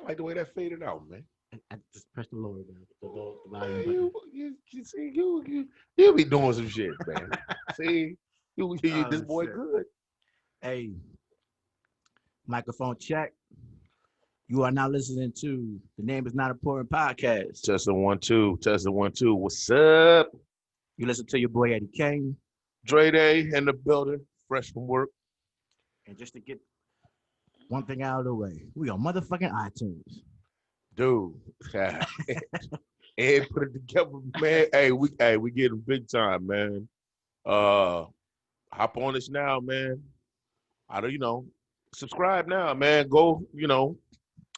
I like the way that faded out, man. I just press the lower down, the volume Man, button. you see, you be doing some shit, man. See, this Oh boy shit. good. Hey, microphone check. You are now listening to The Name Is Not Important podcast. Testing 1 2, testing 1 2. What's up? You listen to your boy Eddie Kane. Dre Day in the building, fresh from work. And just to get one thing out of the way, we on motherfucking iTunes. Dude. And put it together, man. We getting big time, man. Hop on this now, man. I don't, subscribe now, man. Go,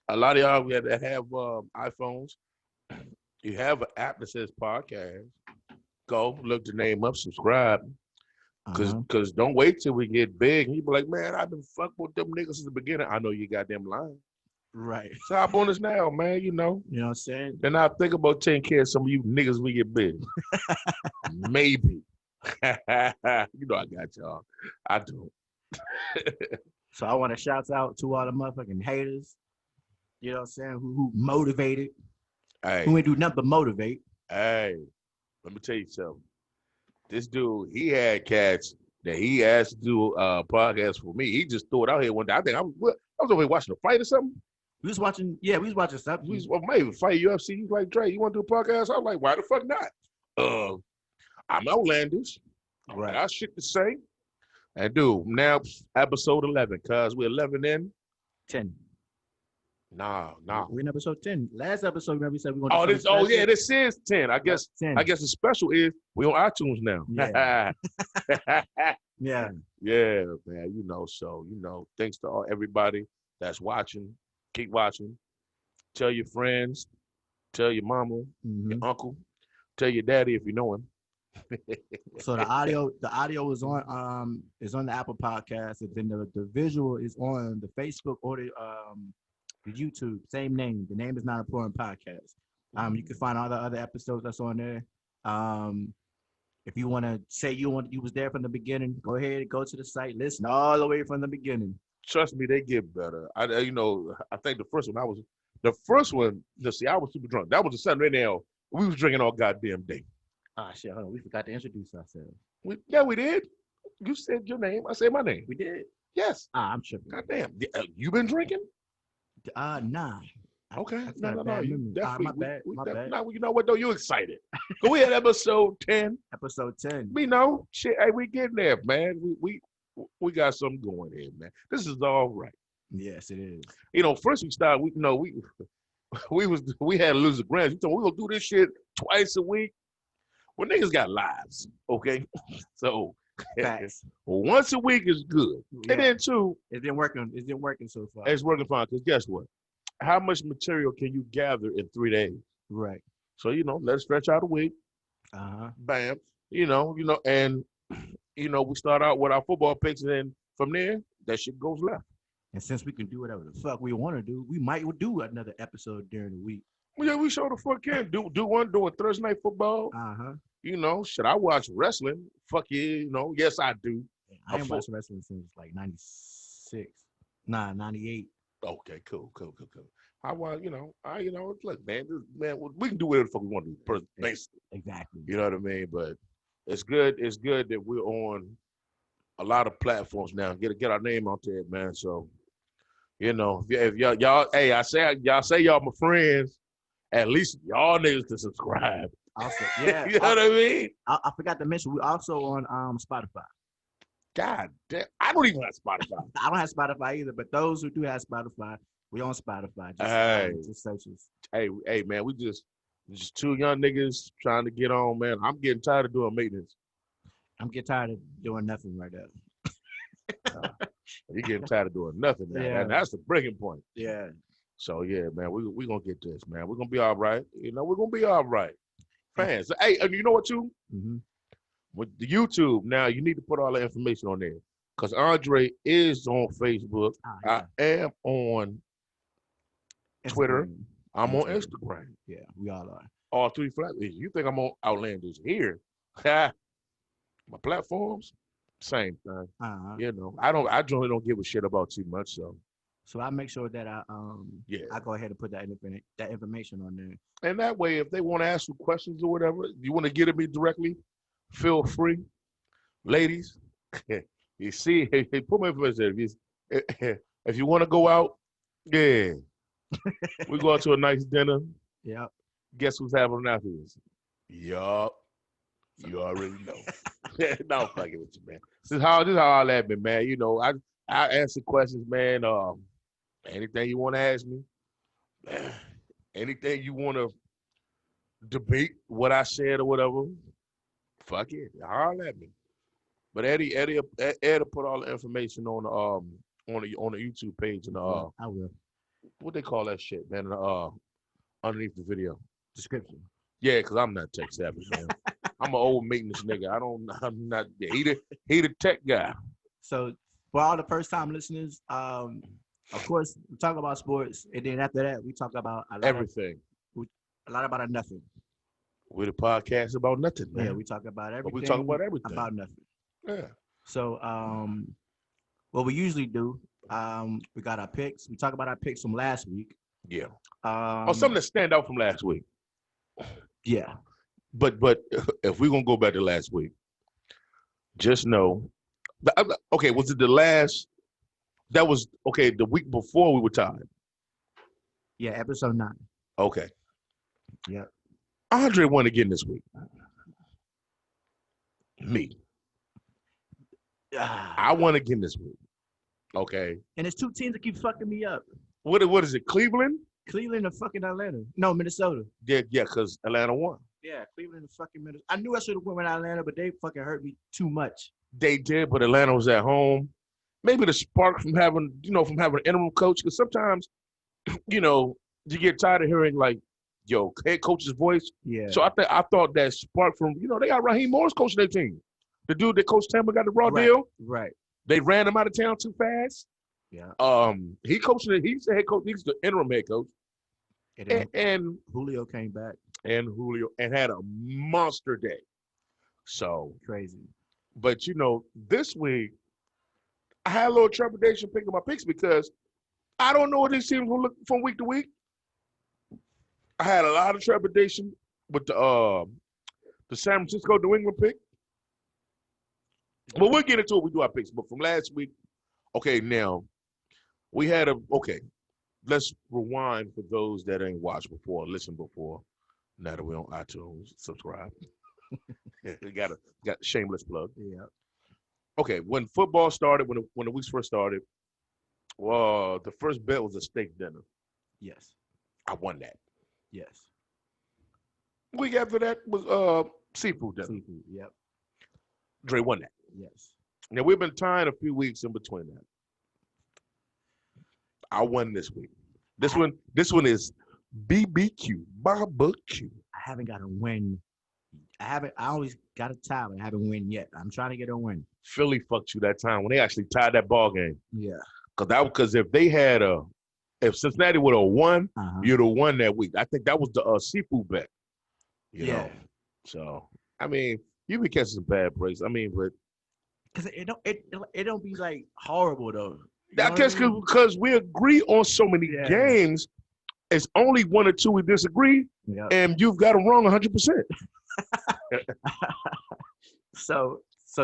a lot of y'all that have iPhones, you have an app that says podcast. Go look the name up, subscribe. Cause don't wait till we get big. And you be like, man, I've been fucking with them niggas since the beginning. I know you got them lying. Right. So hop on this now, man. You know what I'm saying? Then I think about taking care of some of you niggas when we get big. Maybe. I got y'all. I do. So I want to shout out to all the motherfucking haters. You know what I'm saying? Who motivated. Hey. Who ain't do nothing but motivate. Hey, let me tell you something. This dude, he had cats that he asked to do a podcast for me. He just threw it out here one day. I think I was over here watching a fight or something. We was watching something. We was maybe fight UFC. He's like, Dre, you want to do a podcast? I was like, why the fuck not? I'm outlandish. Right. I got shit to say. And dude, now episode 11, cuz we're 11 in. 10. Nah. We're in episode 10. Last episode, remember we said we're going to this is 10. I guess 10. I guess the special is we on iTunes now. Yeah. Yeah. Yeah, man. So thanks to everybody that's watching. Keep watching. Tell your friends. Tell your mama, your uncle. Tell your daddy if you know him. So the audio is on the Apple Podcast, and then the visual is on the Facebook or the YouTube. Same name. The Name Is Not Important podcast. You can find all the other episodes that's on there. If you want to say you was there from the beginning, go ahead, go to the site, listen all the way from the beginning. Trust me, they get better. I think the first one. Let's see, I was super drunk. That was the Saturday night. We was drinking all goddamn day. Ah, shit, hold on. We forgot to introduce ourselves. We did. You said your name. I said my name. We did. Yes. I'm tripping. Goddamn. You been drinking? Nah. Okay. No. My bad. No, you know what though? You excited. Go ahead, episode 10. Episode 10. We know. Shit, hey, we getting there, man. We got something going here, man. This is all right. Yes, it is. First we started, we had to lose the grants. We thought we gonna do this shit twice a week. Well, niggas got lives, okay? So once a week is good. Yeah. And then two, it's been working so far. It's working fine, because guess what? How much material can you gather in 3 days? Right. So, let's stretch out a week. Bam. And we start out with our football picks, and then from there, that shit goes left. And since we can do whatever the fuck we want to do, we might do another episode during the week. Yeah, we sure the fuck can. Do a Thursday night football. Should I watch wrestling? Fuck yeah, yes I do. I ain't watched wrestling since like 96. Nah, 98. Okay, cool. Look, man, we can do whatever the fuck we want to do, basically. Exactly. You know what I mean? But it's good that we're on a lot of platforms now. Get our name out there, man. So, if y'all, hey, y'all say y'all my friends, at least y'all niggas to subscribe. Also, yeah. You know what I mean? I forgot to mention, we also on Spotify. God damn, I don't even have Spotify. I don't have Spotify either, but those who do have Spotify, we on Spotify. Just search us. Hey, man, we just two young niggas trying to get on, man. I'm getting tired of doing maintenance. I'm getting tired of doing nothing right now. You're getting tired of doing nothing now. Yeah. And that's the breaking point. Yeah. So, yeah, man, we're going to get this, man. We're going to be all right. We're going to be all right. Fans. Hey, and you know what, too? With the YouTube, now you need to put all the information on there. Because Andre is on Facebook. Yeah. I am on Twitter. I'm on Instagram. Yeah, we all are. All three platforms. You think I'm on Outlandish here? My platforms, same thing. I generally don't give a shit about too much. So, So I make sure that Yeah. I go ahead and put that information on there. And that way, if they want to ask you questions or whatever, you want to get at me directly, feel free. Ladies, you see, put my information there. If you want to go out, yeah, we go out to a nice dinner. Yep. Guess who's having it afterwards? Yup. So You already know. No, I'm fucking with you, man. This is how I laugh, man. You know, I answer questions, man. Anything you want to ask me, anything you want to debate what I said or whatever, fuck it, holler at me. But Eddie put all the information on the YouTube page and yeah, I will. what they call that shit, man, underneath the video. Description. Yeah, cause I'm not tech savvy, man. I'm an old maintenance nigga. I'm not. He the tech guy. So for all the first time listeners, of course we talk about sports, and then after that we talk about Everything. a lot about nothing. We're the podcast about nothing, Yeah, man. we talk about But everything. we talk about everything. About nothing. Yeah. So what we usually do, we got our picks. We talk about our picks from last week. Yeah. Um, Or something that stand out from last week. yeah, But if we're gonna go back to last week, just know. Okay, was it the last? That was okay. The week before we were tied. yeah, episode 9. Okay. Yeah. Andre won again this week. Me. I won again this week. Okay. And it's two teams that keep fucking me up. What is it? Cleveland? Cleveland and fucking Atlanta. No, Minnesota. Yeah, because Atlanta won. Yeah, Cleveland and fucking Minnesota. I knew I should have went with Atlanta, but they fucking hurt me too much. They did, but Atlanta was at home. Maybe the spark from having an interim coach, because sometimes, you get tired of hearing like, head coach's voice. Yeah. So I thought that spark from, they got Raheem Morris coaching their team. The dude that coached Tampa got the raw deal. Right. They ran him out of town too fast. Yeah. He coached it. He's the head coach. He's the interim head coach. And Julio came back. And Julio and had a monster day. So crazy. But this week I had a little trepidation picking my picks because I don't know what these teams will look from week to week. I had a lot of trepidation with the San Francisco New England pick. But we'll get into it. We do our picks. But from last week, okay, now we had let's rewind for those that ain't watched before, listened before. Now that we're on iTunes, subscribe. We got a shameless plug. Yeah. Okay, when football started, when the weeks first started, the first bet was a steak dinner. Yes. I won that. Yes. Week after that was seafood dinner. Seafood. Yep. Dre won that. Yes. Now we've been tying a few weeks in between that. I won this week. This one is BBQ, barbecue. I haven't got a win. I always got a tie, but I haven't win yet. I'm trying to get a win. Philly fucked you that time when they actually tied that ball game. Yeah. Because if they had if Cincinnati would have won, you'd have won that week. I think that was the seafood bet. You know. So I mean, you be catching some bad breaks. I mean, but because it don't be like horrible though. I guess because we agree on so many games, it's only one or two we disagree, and you've got them wrong 100%. So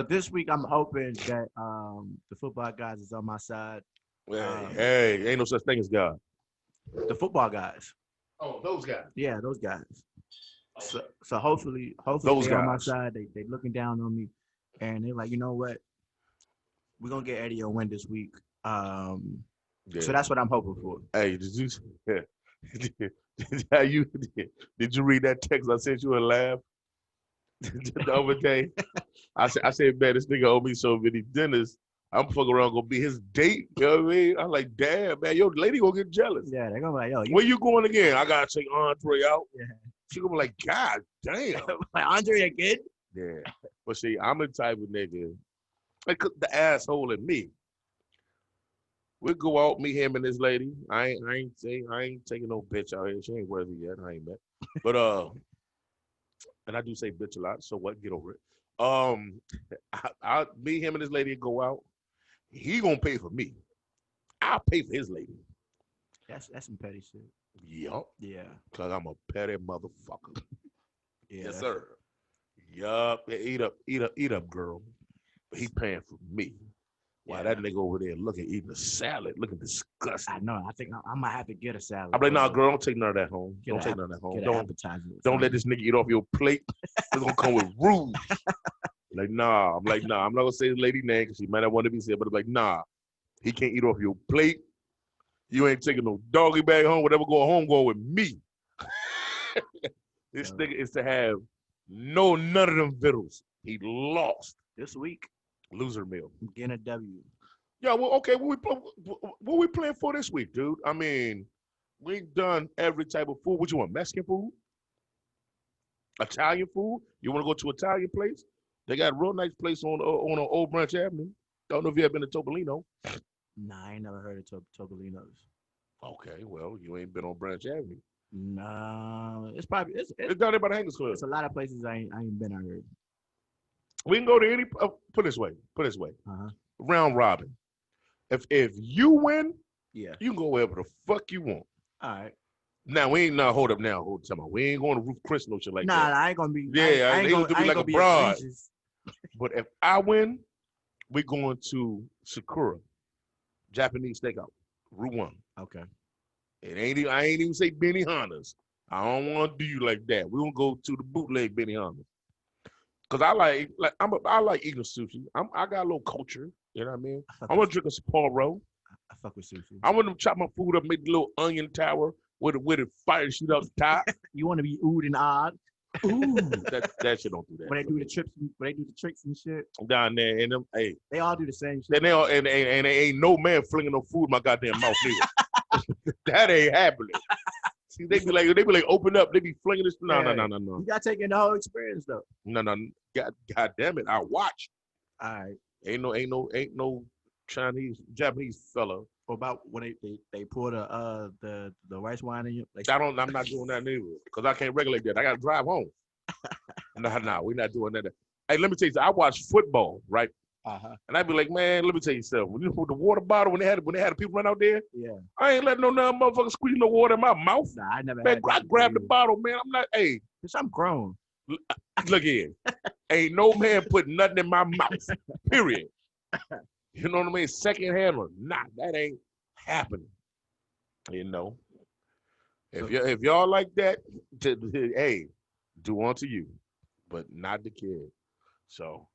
this week I'm hoping that the football guys is on my side. Hey, ain't no such thing as God. The football guys. Oh, those guys. Yeah, those guys. So hopefully those they're guys on my side. They looking down on me, and they're like, you know what? We're gonna get Eddie a win this week. So that's what I'm hoping for. Hey, did you read that text I sent you and laugh the other day? I said, man, this nigga owe me so many dinners. I'm fucking around gonna be his date. You know what I mean? I'm like, damn, man, your lady gonna get jealous. Yeah, they're gonna be like, yo, where you going again? I gotta take Andre out. Yeah. She gonna be like, God damn. Like Andre again? Yeah. But see, I'm the type of nigga, like the asshole in me. We'll go out, meet him and this lady. I ain't taking no bitch out here. She ain't worthy yet. I ain't met. But and I do say bitch a lot, so what? Get over it. I meet him and this lady and go out. He gonna pay for me. I'll pay for his lady. That's some petty shit. Yup. Yeah. Because I'm a petty motherfucker. Yeah. Yes, sir. Yup. Yeah, eat up, girl. But he paying for me. While that nigga over there eating a salad, looking disgusting. I know. I think I might have to get a salad. I'm like, nah, girl, don't take none of that home. Don't take none of that home. Don't let this nigga eat off your plate. It's gonna come with rules. Like, nah. I'm like, nah. I'm not gonna say the lady name because she might not want to be said, but I'm like, nah. He can't eat off your plate. You ain't taking no doggy bag home. Whatever go home, go with me. This nigga is to have none of them vittles. He lost this week. Loser meal. I'm getting a W. Yeah, well, okay. What we playing for this week, dude? I mean, we've done every type of food. What you want? Mexican food? Italian food? You want to go to an Italian place? They got a real nice place on Old Branch Avenue. Don't know if you ever been to Topolino. Nah, I ain't never heard of Topolino's. Okay, well, you ain't been on Branch Avenue. No, it's probably it's down there by the Hangers Club. It's a lot of places I ain't been out here. We can go to any. Put it this way. Round robin. If you win, you can go wherever the fuck you want. All right. Now we ain't hold up now. Hold time out. We ain't going to Ruth Chris no shit like that. Nah, I ain't gonna be. Yeah, I ain't gonna be like a broad. Egregious. But if I win, we going to Sakura, Japanese steakhouse, Route 1. Okay. I ain't even say Benihana's. I don't want to do you like that. We gonna go to the bootleg Benihana. Cause I like eating sushi. I got a little culture. You know what I mean? I want to drink a Sapporo. I fuck with sushi. I want to chop my food up, make a little onion tower with a fire shoot out the top. You want to be oohed and odd? Ooh, that shit don't do that. When they do the tricks and shit down there, and them, hey, they all do the same shit. And they all, and ain't no man flinging no food in my goddamn mouth neither. That ain't happening. See, they be like, open up. They be flinging this. No. You gotta take in the whole experience though. No. God damn it! I watch. All right. Ain't no Japanese fella. What about when they pour the rice wine in you? I'm not doing that neither because I can't regulate that. I gotta drive home. No, we're not doing that. Hey, let me tell you something. I watch football, right? And I'd be like, man, let me tell you something. When you put the water bottle, when they had the people run out there, I ain't letting no motherfucker squeeze no water in my mouth. Nah, I never. Man, I grab the bottle, man. I'm not. Hey, bitch, I'm grown. Look here, ain't no man putting nothing in my mouth. Period. You know what I mean? Second handler, nah, that ain't happening. You know, if y'all like that, hey, do unto you, but not the kid. So.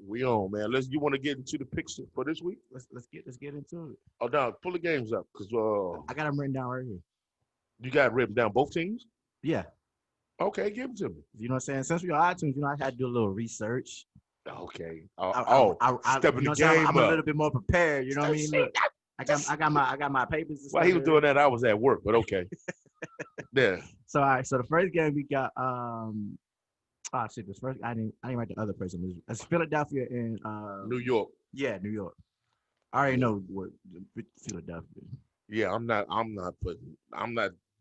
We on, man. You want to get into the picks for this week? Let's get into it. Oh, no, pull the games up because I got them written down right here. You got written down both teams? Yeah. Okay, give them to me. You know what I'm saying? Since we on iTunes, I had to do a little research. Okay. Stepping the game up. I'm a little bit more prepared. You know what I mean? Look, I got my papers. While he was doing that, I was at work, but okay. Yeah. So all right. So the first game we got this first I didn't write the other person. It's Philadelphia and New York. Yeah, New York. I already know what Philadelphia. Yeah, I'm not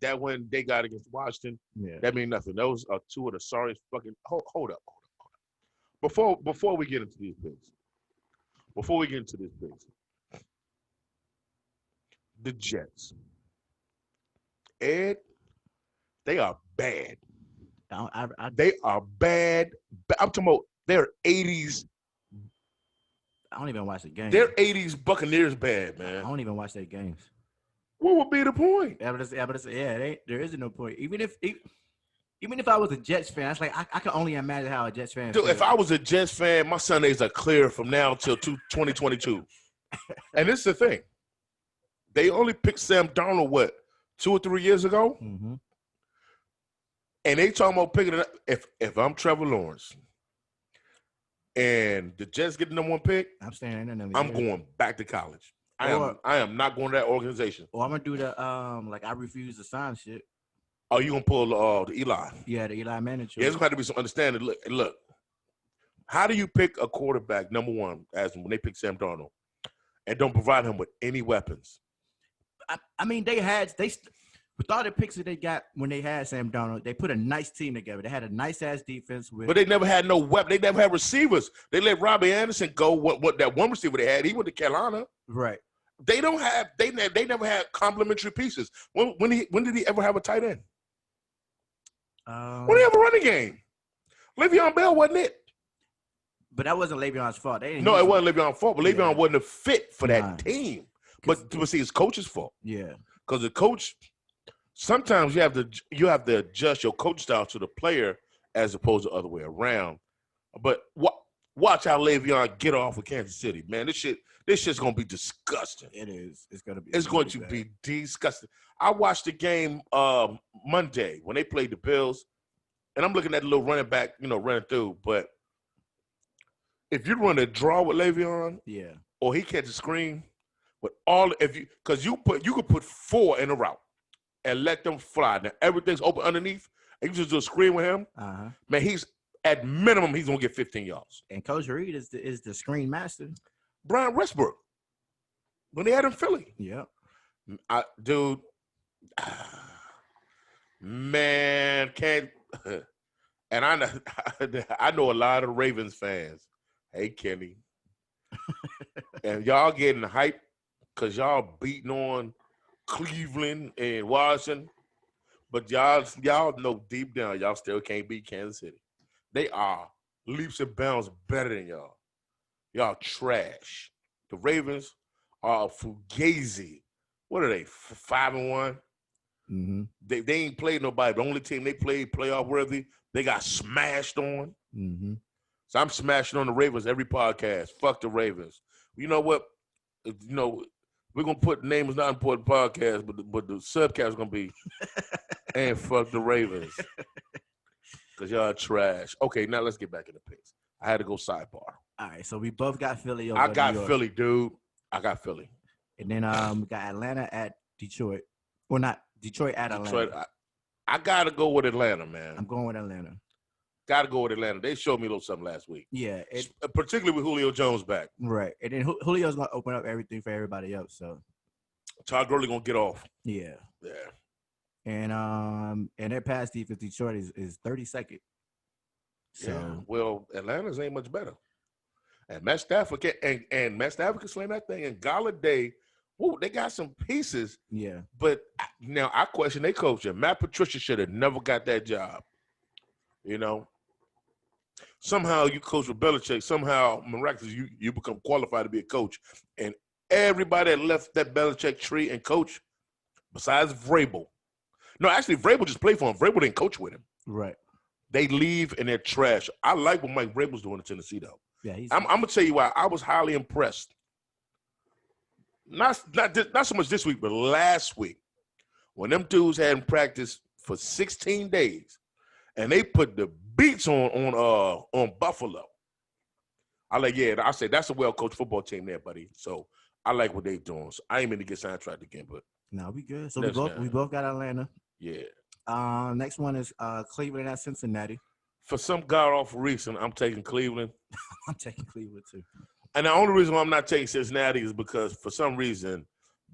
that when they got against Washington. Yeah. That means nothing. Those are two of the sorriest fucking hold up. Before we get into these picks. The Jets. Ed, they are bad. They are bad. I'm talking about they're 80s. I don't even watch the games. They're 80s Buccaneers bad, man. I don't even watch their games. What would be the point? There isn't no point. Even if I was a Jets fan, it's like I can only imagine how a Jets fan. Dude, if I was a Jets fan, my Sundays are clear from now until 2022. And this is the thing. They only picked Sam Darnold, 2 or 3 years ago? Mm-hmm. And they talking about picking it up. If I'm Trevor Lawrence and the Jets get the number 1 pick, I'm staying in. I'm going back to college. I am not going to that organization. Or I'm gonna do the I refuse to sign shit. Oh, you gonna pull the Eli? Yeah, the Eli manager. Yeah, there's gonna have to be some understanding. Look. How do you pick a quarterback number 1 as when they pick Sam Darnold and don't provide him with any weapons? I mean, with all the picks that they got when they had Sam Darnold, they put a nice team together. They had a nice-ass defense. But they never had no weapon. They never had receivers. They let Robbie Anderson go. What that one receiver they had, he went to Carolina. Right. they don't have they never had complementary pieces. When did he ever have a tight end? When did he have a running game? Le'Veon Bell wasn't it. But that wasn't Le'Veon's fault. No, it wasn't Le'Veon's fault, but Le'Veon wasn't a fit for that team. But see, it's coach's fault. Yeah. Because the coach, sometimes you have to adjust your coach style to the player as opposed to the other way around. But watch how Le'Veon get off with Kansas City, man. This shit's gonna be disgusting. It is. It's going to be disgusting. I watched the game Monday when they played the Bills, and I'm looking at the little running back, running through. But if you run a draw with Le'Veon, or he catches a screen, because you could put 4 in a route and let them fly. Now everything's open underneath, and you just do a screen with him. Man, he's at minimum he's gonna get 15 yards. And Coach Reed is the screen master. Brian Westbrook, when they had him in Philly. Yeah. Dude, man, can't. And I know a lot of Ravens fans. Hey, Kenny. And y'all getting hyped because y'all beating on Cleveland and Washington. But y'all know deep down y'all still can't beat Kansas City. They are leaps and bounds better than y'all. Y'all trash. The Ravens are fugazi. What are they? 5-1. Mm-hmm. They ain't played nobody. The only team they played playoff worthy, they got smashed on. Mm-hmm. So I'm smashing on the Ravens every podcast. Fuck the Ravens. You know what? We're gonna put names not important podcast, but the subcast is gonna be and fuck the Ravens. Cause y'all trash. Okay, now let's get back in the picks. I had to go sidebar. All right, so we both got Philly over I got New York. Philly, dude. I got Philly. And then we got Atlanta at Detroit. Or not Detroit at Atlanta. Detroit, I gotta go with Atlanta, man. I'm going with Atlanta. Gotta go with Atlanta. They showed me a little something last week. Yeah. Particularly with Julio Jones back. Right. And then Julio's gonna open up everything for everybody else. So Todd Gurley gonna get off. Yeah. Yeah. And their pass defense, Detroit is 32nd. So yeah. Well, Atlanta's ain't much better. And Matt Stafford can Matt Stafford can slam that thing. And Galladay, they got some pieces. Yeah. But now I question their coaching. Matt Patricia should have never got that job. Somehow you coach with Belichick. Somehow, miraculously, you become qualified to be a coach. And everybody that left that Belichick tree and coach, besides Vrabel. No, actually, Vrabel just played for him. Vrabel didn't coach with him. Right. They leave and they're trash. I like what Mike Vrabel's doing in Tennessee, though. Yeah, I'm going to tell you why. I was highly impressed. Not so much this week, but last week, when them dudes hadn't practiced for 16 days, and they put the beats on Buffalo. I say that's a well-coached football team there, buddy. So I like what they're doing. So I ain't mean to get sidetracked again, but no, we good. So we both got Atlanta. Yeah. Next one is Cleveland at Cincinnati. For some god-awful reason, I'm taking Cleveland. I'm taking Cleveland too. And the only reason why I'm not taking Cincinnati is because for some reason,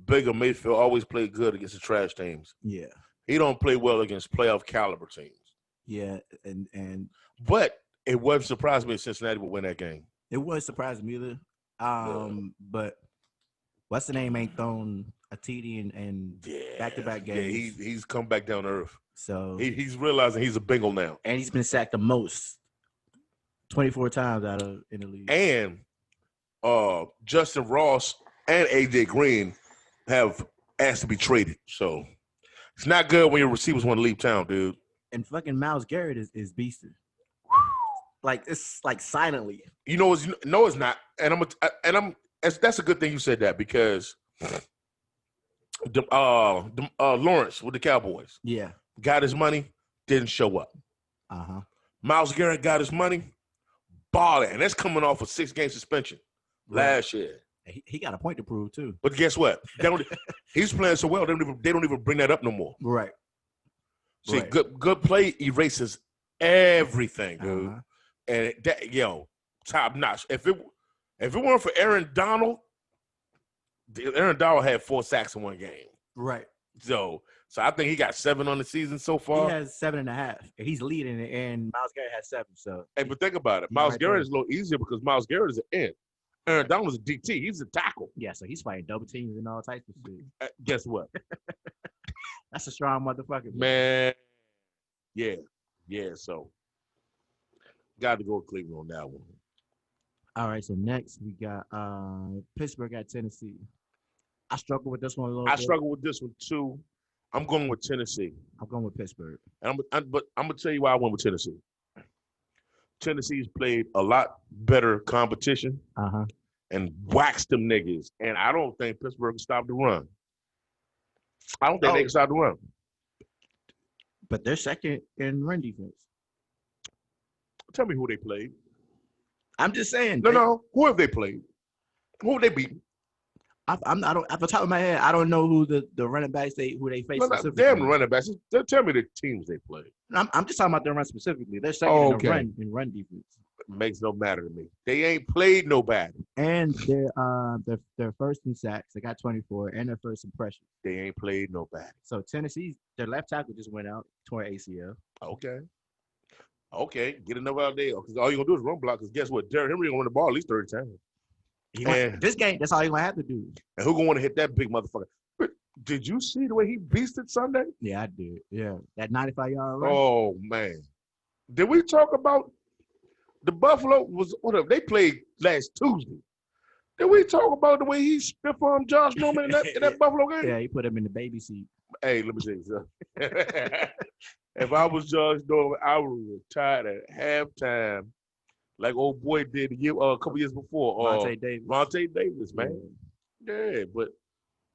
Baker Mayfield always played good against the trash teams. Yeah. He don't play well against playoff caliber teams. Yeah, but it wouldn't surprise me if Cincinnati would win that game. It wouldn't surprise me either. But what's the name ain't thrown a TD and back-to-back games. Yeah, he's come back down to earth. So he's realizing he's a Bengal now. And he's been sacked the most, 24 times in the league. And Justin Ross and AJ Green have asked to be traded. So it's not good when your receivers want to leave town, dude. And fucking Myles Garrett is beasting. Like it's like silently. No, it's not. And that's a good thing you said that because Lawrence with the Cowboys. Yeah. Got his money, didn't show up. Myles Garrett got his money, balling. And that's coming off a 6-game suspension last year. He got a point to prove too. But guess what? He's playing so well, they don't even bring that up no more. Right. See, good play erases everything, dude. And top notch. If it weren't for Aaron Donald had 4 sacks in one game. Right. So I think he got 7 on the season so far. He has 7.5. He's leading it, and Myles Garrett has 7. So but think about it. Myles Garrett is a little easier because Myles Garrett is an end. Aaron Donald was a DT. He's a tackle. Yeah, so he's fighting double teams and all types of shit. Guess what, That's a strong motherfucker, bro. man? Yeah, yeah. So got to go with Cleveland on that one. All right, so next we got Pittsburgh at Tennessee. I struggle with this one a little I bit. struggle with this one too. I'm going with Tennessee, I'm going with Pittsburgh. but I'm gonna tell you why I went with Tennessee. Tennessee's played a lot better competition Uh-huh. and waxed them niggas, and I don't think Pittsburgh can stop the run. I don't think they can stop the run. But they're second in run defense. Tell me who they played. I'm just saying. No. Who have they played? Who have they beaten? I don't off the top of my head, I don't know who the running backs who they face. No, damn running backs. Tell me the teams they played. I'm just talking about their run specifically. They're second in run defense. Makes no matter to me. They ain't played nobody. And they're first in sacks. They got 24, and their first in pressure. They ain't played nobody. So Tennessee, their left tackle just went out, tore ACL. Okay. Get another out there. Because all you're gonna do is run block. Because guess what? Derrick Henry gonna run the ball at least 30 times. This game, that's all you're gonna have to do. And who gonna want to hit that big motherfucker? But did you see the way he beasted Sunday? Yeah, I did. Yeah, that 95-yard run. Oh man, did we talk about the Buffalo? Was whatever they played last Tuesday? Did we talk about the way he stiff-armed Josh Norman in that Buffalo game? Yeah, he put him in the baby seat. Hey, let me say something. If I was Josh Norman, I would retire at halftime. Like old boy did a couple years before. Vontae Davis, man. Yeah, but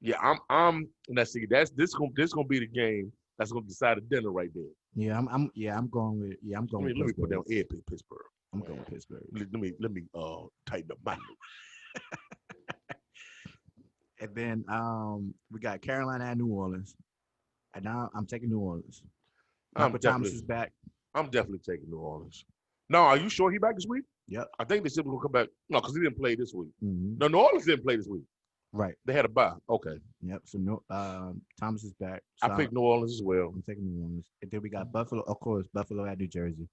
yeah, I'm. Let's see. This gonna be the game that's gonna decide the dinner right there. Yeah, I'm going with. Let me put down Ed Pittsburgh. I'm going with Pittsburgh. Let me tighten up my notes. And then we got Carolina and New Orleans. And now I'm taking New Orleans. Thomas is back. I'm definitely taking New Orleans. No, are you sure he back this week? Yep. I think they said we're gonna come back. No, because he didn't play this week. Mm-hmm. No, New Orleans didn't play this week. Right. They had a bye. Okay. Yep. So Thomas is back. So I picked New Orleans as well. I'm taking New Orleans. And then we got Buffalo. Of course, Buffalo at New Jersey.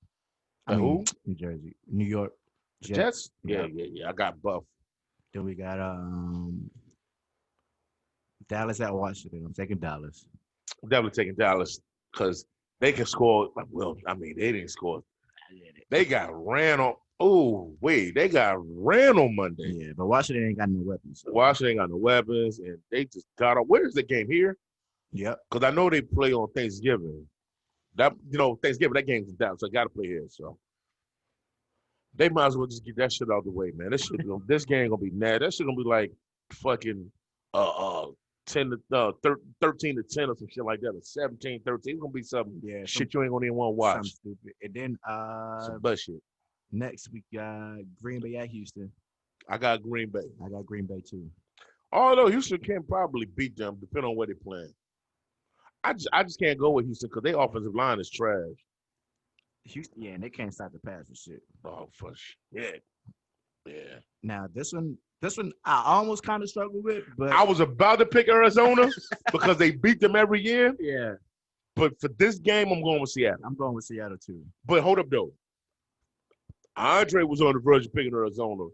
Who? New Jersey. New York. Jets? Yeah. I got Buff. Then we got Dallas at Washington. I'm taking Dallas. I'm definitely taking Dallas because they can score. Well, I mean, they didn't score. They got ran on. Oh, wait. They got ran on Monday. Yeah, but Washington ain't got no weapons. So. Washington ain't got no weapons, and they just got up. Where is the game? Here? Yep. Because I know they play on Thanksgiving. Thanksgiving, that game's in Dallas, so I got to play here. So they might as well just get that shit out of the way, man. This game gonna be mad. That shit gonna be like fucking 13 to 10 or some shit like that, or 17, 13. It's gonna be something shit you ain't gonna even want to watch. Something stupid. And then some bullshit. Next we got Green Bay at Houston. I got Green Bay. I got Green Bay too. Although Houston can probably beat them, depending on where they're playing. I just can't go with Houston because their offensive line is trash. Houston, and they can't stop the pass for shit. Oh, for shit. Yeah. Now this one I almost kind of struggle with, but I was about to pick Arizona because they beat them every year. Yeah. But for this game, I'm going with Seattle. I'm going with Seattle too. But hold up though. Andre was on the verge of picking Arizona,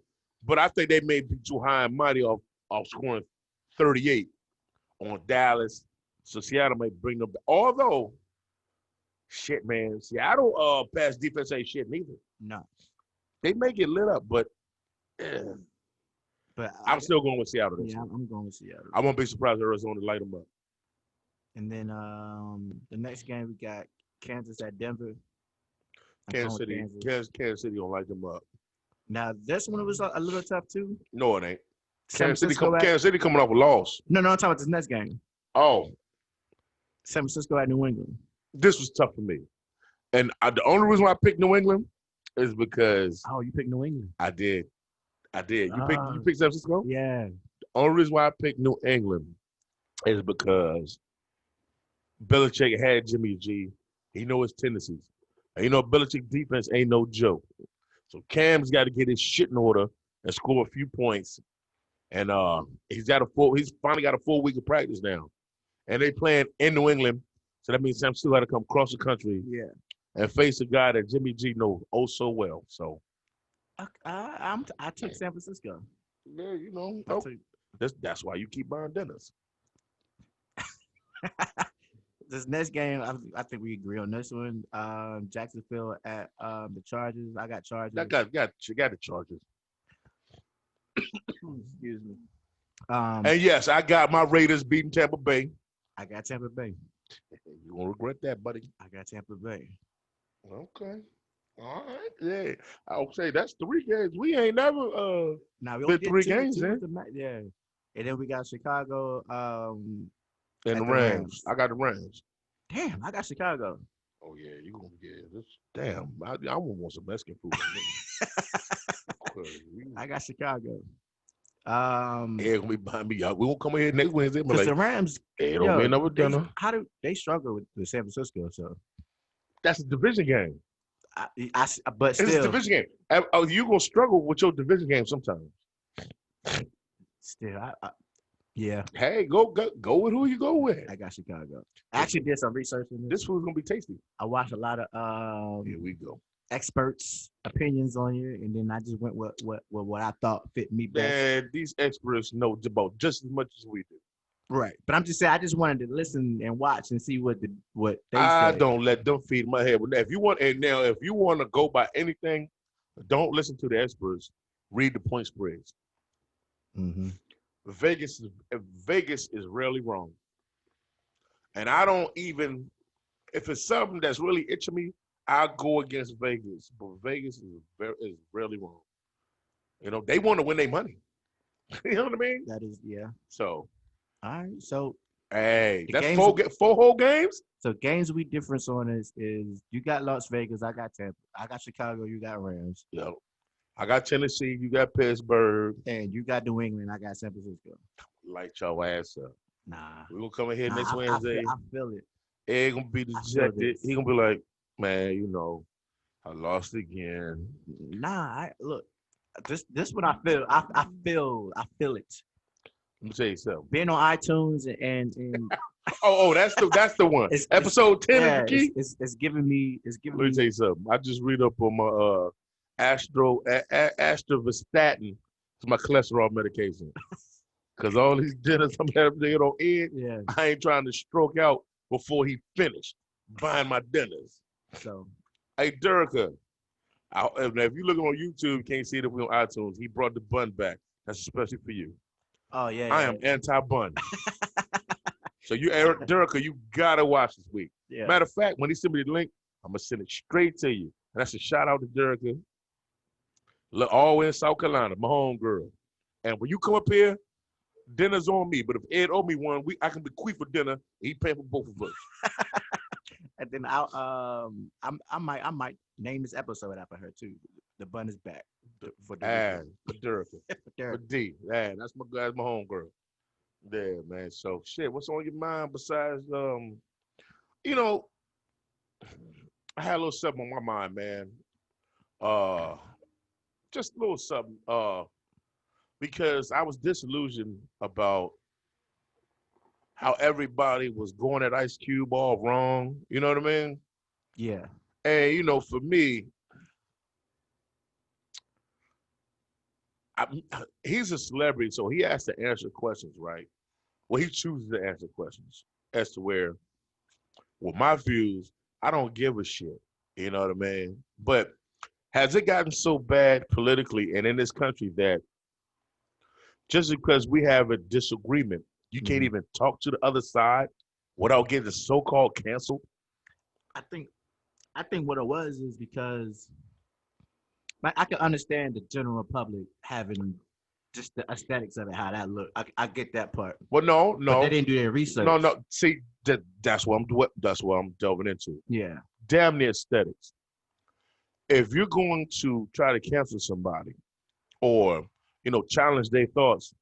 but I think they may be too high and mighty off scoring 38 on Dallas. So Seattle may bring them back. Although, shit, man, Seattle pass defense ain't shit neither. No. They may get lit up, but I'm still going with Seattle. Yeah, I'm going with Seattle. I won't be surprised if Arizona light them up. And then the next game we got Kansas at Denver. Kansas City don't light them up. Now this one was a little tough too. No, it ain't. Kansas City coming off a loss. No, I'm talking about this next game. Oh. San Francisco at New England. This was tough for me. And the only reason why I picked New England is because you picked New England. I did. You picked San Francisco? Yeah. The only reason why I picked New England is because Belichick had Jimmy G. He know his tendencies. And you know Belichick defense ain't no joke. So Cam's got to get his shit in order and score a few points. And he's finally got a full week of practice now. And they playing in New England. So that means San Francisco got to come across the country and face a guy that Jimmy G knows oh so well. So I took San Francisco. Yeah, you know. I Oh, took that's why you keep buying dinners. this next game. I think we agree on this one. Jacksonville at the Chargers. I got That Chargers. got the Chargers. Excuse me. Um, And yes, I got my Raiders beating Tampa Bay. I got Tampa Bay. You won't regret that, buddy. I got Tampa Bay. Okay. All right. Yeah. I'll say that's 3 games. We ain't never Now we only been did three two. games Two was in. the yeah. And then we got Chicago And the at the Rams. Rams. I got the Rams. Damn, I got Chicago. Oh yeah, you gonna get this. Damn, I want some Mexican food. I got Chicago. Yeah, gonna be behind me. We won't come in here next Wednesday. But Because like, the Rams, hey, don't be another dinner. how do they struggle with San Francisco? So, That's a division game. but It's a still, division game. Oh, you gonna struggle with your division game sometimes. still, yeah, Hey, go with who you go with. I got Chicago. I actually did some research on This this. food's gonna be tasty. I watched a lot of Here we go. experts' opinions on it, and then I just went with what I thought fit me best. Man, these experts know about just as much as we do. Right, but I'm just saying, I just wanted to listen and watch and see what they I say. don't let them feed my head with that. If you want, and now if you want to go by anything, don't listen to the experts. Read the point spreads. Mm-hmm. Vegas is rarely wrong, and I don't even if it's something that's really itching me, I'll go against Vegas. But Vegas is rarely wrong. You know they want to win their money. You know what I mean? That is, yeah. So All right, so hey, the that's games, four whole games. so games we difference on is you got Las Vegas, I got Tampa, I got Chicago, you got Rams, Yo, I got Tennessee. You got Pittsburgh. and you got New England, I got San Francisco. Light your ass up. Nah, We're gonna come in here next I Wednesday. feel it. Ed gonna be I feel dejected. this. He gonna be like, man, you know, I lost again. Nah, look. This one I feel. I feel it. Let me tell you something. Being on iTunes and Oh, that's the one. it's Episode 10 yeah, is the key. it's giving me Let me tell you something. I just read up on my astrovastatin. It's my cholesterol medication. Cause all these dinners I'm having to get on Ed, yeah. I ain't trying to stroke out before he finished buying my dinners. So Hey, Derica, now if you look on YouTube, you can't see it on iTunes. He brought the bun back. That's especially for you. oh yeah, I yeah, am anti-bun. So you, Derica, you gotta watch this week. yeah. Matter of fact, when he sent me the link, I'm gonna send it straight to you. And that's a shout out to Derica. Look, all in South Carolina, my home girl. And when you come up here, dinner's on me. But if Ed owe me one, I can bequeath for dinner. He pay for both of us. And then I might name this episode after her too. The bun is back for And for Derica. for Derek. For D. Man, that's my home girl. Yeah, man. So shit, what's on your mind besides you know, I had a little something on my mind, man. Just a little something. Because I was disillusioned about how everybody was going at Ice Cube all wrong. You know what I mean? Yeah, And you know, for me, he's a celebrity, so he has to answer questions, right? Well, he chooses to answer questions as to where, well, my views, I don't give a shit. You know what I mean? But has it gotten so bad politically and in this country that just because we have a disagreement, you can't Mhm. even talk to the other side without getting so-called canceled? I think what it was is because like I can understand the general public having just the aesthetics of it, how that look. I get that part, Well, no, but they no, didn't do their research. no. See, that's what I'm delving into. Yeah, Damn the aesthetics. If you're going to try to cancel somebody or challenge their thoughts,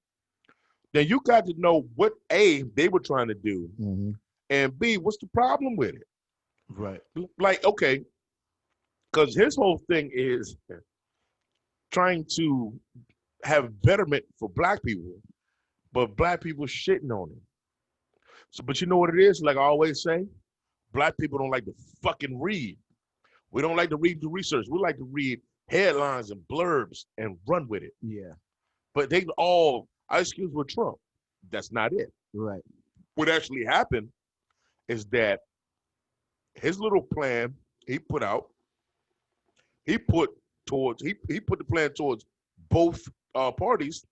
then you got to know what A, they were trying to do, mm-hmm. and B, what's the problem with it? Right. Like, okay, because his whole thing is trying to have betterment for black people, but black people shitting on him. So, but you know what it is? Like I always say, black people don't like to fucking read. We don't like to read the research. We like to read headlines and blurbs and run with it. Yeah. But they all Ice Cube with Trump. That's not it. Right. What actually happened is that his little plan he put out, he put he put the plan towards both parties.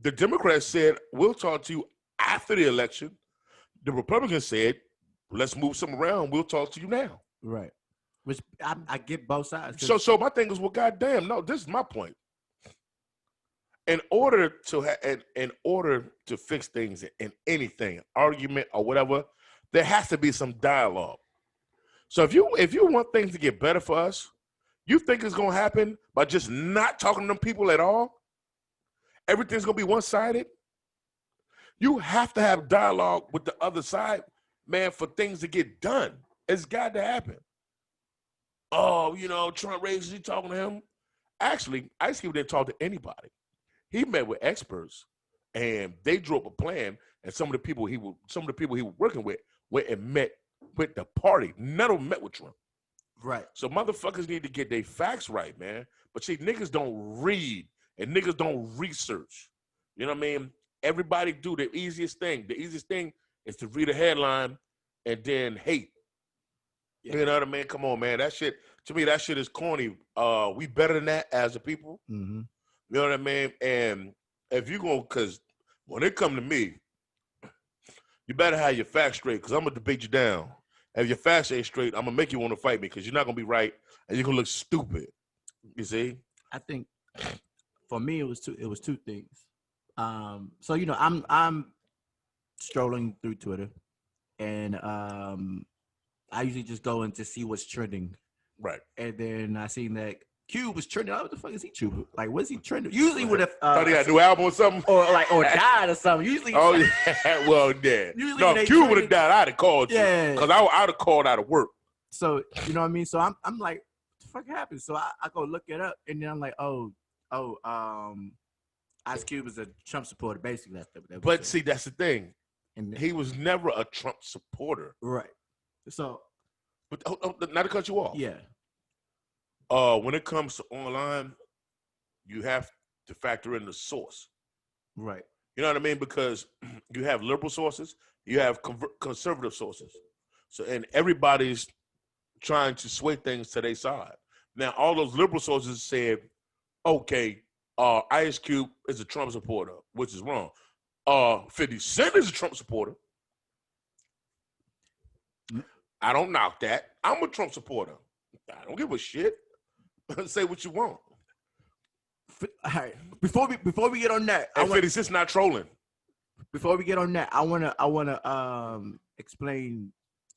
The Democrats said, we'll talk to you after the election. The Republicans said, let's move some around. We'll talk to you now. Right. Which I get both sides. So my thing is, well, goddamn, no, this is my point. In order to fix things in anything, argument or whatever, there has to be some dialogue. So if you want things to get better for us, you think it's gonna happen by just not talking to them people at all? Everything's gonna be one-sided? You have to have dialogue with the other side, man, for things to get done. It's got to happen. Oh, Trump raises, you talking to him? Actually, Ice Cube didn't talk to anybody. He met with experts, and they drew up a plan. And some of the people he was working with went and met with the party. None of them met with Trump. Right. So motherfuckers need to get their facts right, man. But see, niggas don't read and niggas don't research. You know what I mean? Everybody do the easiest thing. The easiest thing is to read a headline and then hate. Yeah. You know what I mean? Come on, man. That shit, to me, that shit is corny. We better than that as a people. Mm-hmm. You know what I mean? And if you go, because when it come to me, you better have your facts straight, because I'm going to debate you down. If your facts ain't straight, I'm going to make you want to fight me, because you're not going to be right, and you're going to look stupid. You see? I think for me, it was two things. So, I'm strolling through Twitter, and I usually just go in to see what's trending. Right. And then I seen that Cube was trending. What the fuck is he trending? Like, what's he trending? Usually would have thought he had a new album or something, or died or something. Usually, oh yeah, well yeah. Usually no, Cube would have died. I'd have called you, yeah, because I'd have called out of work. So you know what I mean. So I'm like, what the fuck happened? So I go look it up, and then I'm like, Ice Cube is a Trump supporter, basically. But see, that's the thing. And he was never a Trump supporter, right? So, but not to cut you off. Yeah. When it comes to online, you have to factor in the source. Right. You know what I mean? Because you have liberal sources, you have conservative sources. So, and everybody's trying to sway things to their side. Now, all those liberal sources said, okay, Ice Cube is a Trump supporter, which is wrong. 50 Cent is a Trump supporter. I don't knock that. I'm a Trump supporter. I don't give a shit. Say what you want. All right. Before we get on that, and 50 Cent's not trolling. Before we get on that, I wanna explain